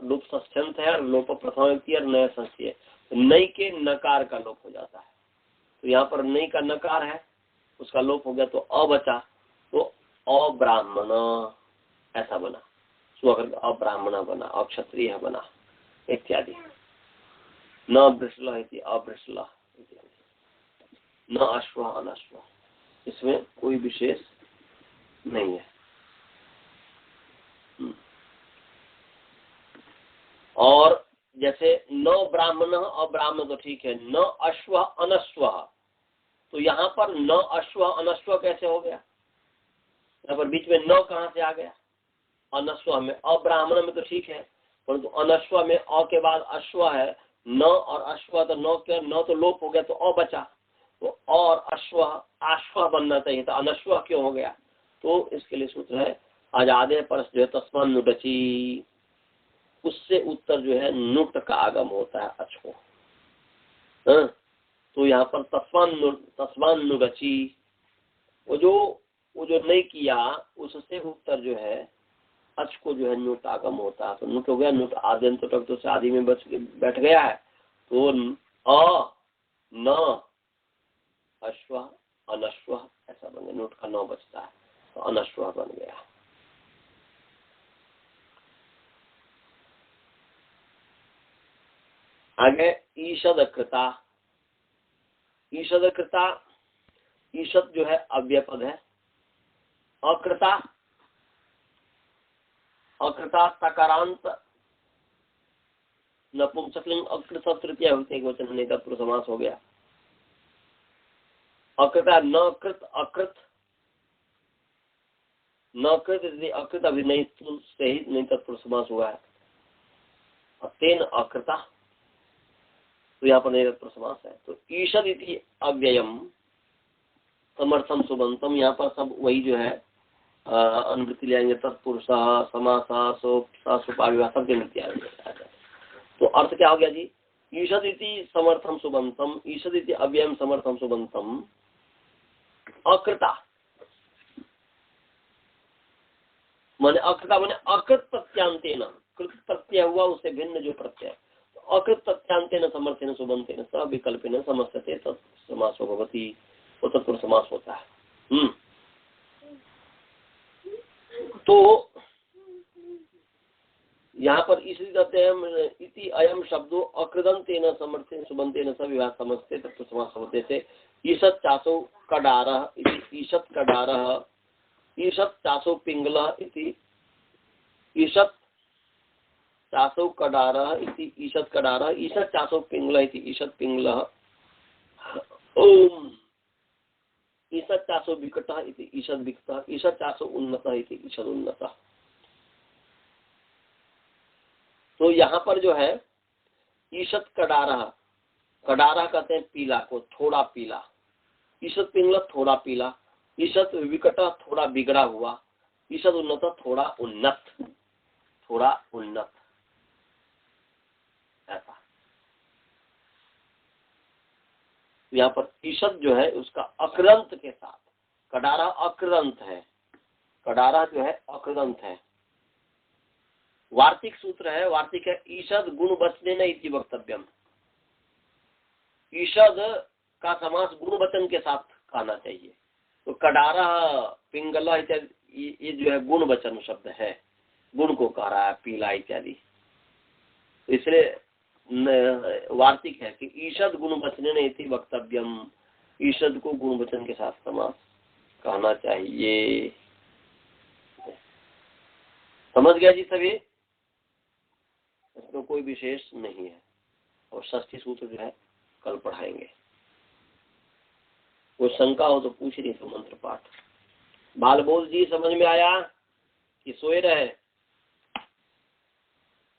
लोप षष्ठ्यंत है और लोप प्रथम व्यक्ति और नया षष्ठी, नई के नकार का लोप हो जाता है। तो यहाँ पर नई का नकार है, उसका लोप हो गया तो अ बचा, तो अब्राह्मण ऐसा बना, सुअकर अब्राह्मण बना, अक्षत्रिय बना इत्यादि। न वृषल इति अवृषल इत्यादि, न अश्व अनश्व, इसमें कोई विशेष नहीं है। और जैसे न ब्राह्मण अब्राह्मण तो ठीक है, न अश्व अनश्व, तो यहाँ पर न अश्व अनश्व कैसे हो गया, यहाँ पर बीच में न कहाँ से आ गया, अनश्व में, अब्राह्मण में तो ठीक है, परंतु अनश्व में अ के बाद अश्व है, न और अश्व, तो न तो लोप हो गया तो अ बचा, तो और अश्व आश्व बनना चाहिए था, अनश्व क्यों हो गया। तो इसके लिए सूत्र है आजादे पर जो है तस्मान नुटची, उससे उत्तर जो है नुट का आगम होता है अच को। तो यहाँ पर तस्मान नुटची, वो जो नहीं किया उससे उत्तर जो है अच को जो है नुट आगम होता है। तो नुट हो गया, नुट आद्यंत तक तो से आदि में बैठ गया है, तो अ न अश्व अनश्व ऐसा बन गया, नुट का न बचता है तो अनश्व बन गया। आगे ईषद कृता, ईषद कृता, ईषद जो है अव्यय पद है। अकृता, अकृता तकारांत नपुंसकलिंग अकृत तृतीया होते वचन नहीं तत्पुरुष समास हो गया। अकृता न कृत अकृत, न कृत अकृत अभी नहीं से ही नहीं तत्पुरुष समास हुआ है। तेन अकृता, तो यहाँ पर नहीं तत्पुरुष समास है। तो ईषद इति अव्ययम समर्थम सुबंतम, यहाँ पर सब वही जो है अनुवृत्ति ले आएंगे, तत्पुरुष समास सुपाविवाह सबके नृत्य आएंगे। तो अर्थ क्या हो गया जी, ईषद इति समर्थम सुबंतम, ईषद इति अव्ययम समर्थम सुबंतम, अकृता माने अकृता माने अकृत प्रत्यांतेन, कृत प्रत्यय हुआ उससे भिन्न जो प्रत्यय, तो अकृत प्रत्यांतेन समर्थेन सुबंतेन स विकल्पेन समस्यते तत् समासो भवति, वो तत्पुरुष समास होता है। तो यहाँ पर इति अयम शब्दो अकृदंतेन समर्थेन सुबंतेन स विवाह समस्ते तत्पुरुष समास होते थे। ईषत् चासो कडारः इति ईषत् कडारः, ईषत् चासो पिंगलः इति ईषत् चासो कडारः इति ईषत् कडारः, ईषत् चासो पिंगलः इति ईषत् पिंगलः। ओम ईषत् चासो विकटः इति ईषत् विकटः, ईषत् चासो उन्नतः इति ईषत् उन्नतः। तो यहाँ पर जो है ईषत् कडारः, कडारः कहते हैं पीला को, थोड़ा पीला, ईषत् पिंगलः थोड़ा पीला, ईषत् विकटः थोड़ा बिगड़ा हुआ, ईषत् उन्नतः थोड़ा उन्नत, थोड़ा उन्नत, ऐसा। यहाँ पर ईषत् जो है उसका अकृदंत के साथ, कडारा अकृदंत है, कडारा जो है अकृदंत है। वार्तिक सूत्र है, वार्तिक है ईषद गुण वचनेन इति वक्तव्यम, ईषद का समास गुण वचन के साथ कहना चाहिए। तो कडारा पिंगला इत्यादि ये जो है गुण वचन शब्द है, गुण को कह रहा है, पीला इत्यादि। इसलिए वार्तिक है कि ईषद गुण वचनेन इति वक्तव्यम, ईषद को गुण वचन के साथ समास कहना चाहिए। समझ गया जी सभी? इसमें कोई विशेष नहीं है। और षष्ठी सूत्र जो है कल पढ़ाएंगे। कोई शंका हो तो पूछ रही, तो मंत्र पाठ। बाल बोल जी समझ में आया कि सोए रहे?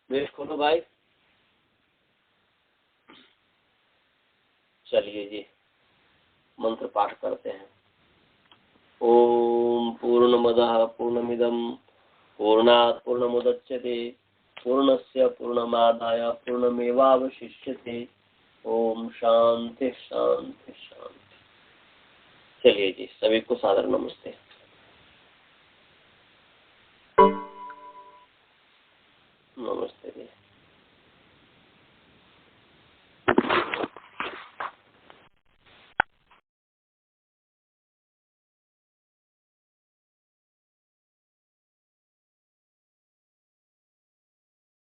वेट खोलो भाई। चलिए जी मंत्र पाठ करते हैं। ओम पूर्णमदः पूर्णमिदं पूर्णात् पूर्णमुदच्यते पूर्णस्य पूर्णमादाय पूर्णमेवावशिष्यते। ओम शांति शांति शांति। चलिए जी सभी को सादर नमस्ते। नमस्ते जी।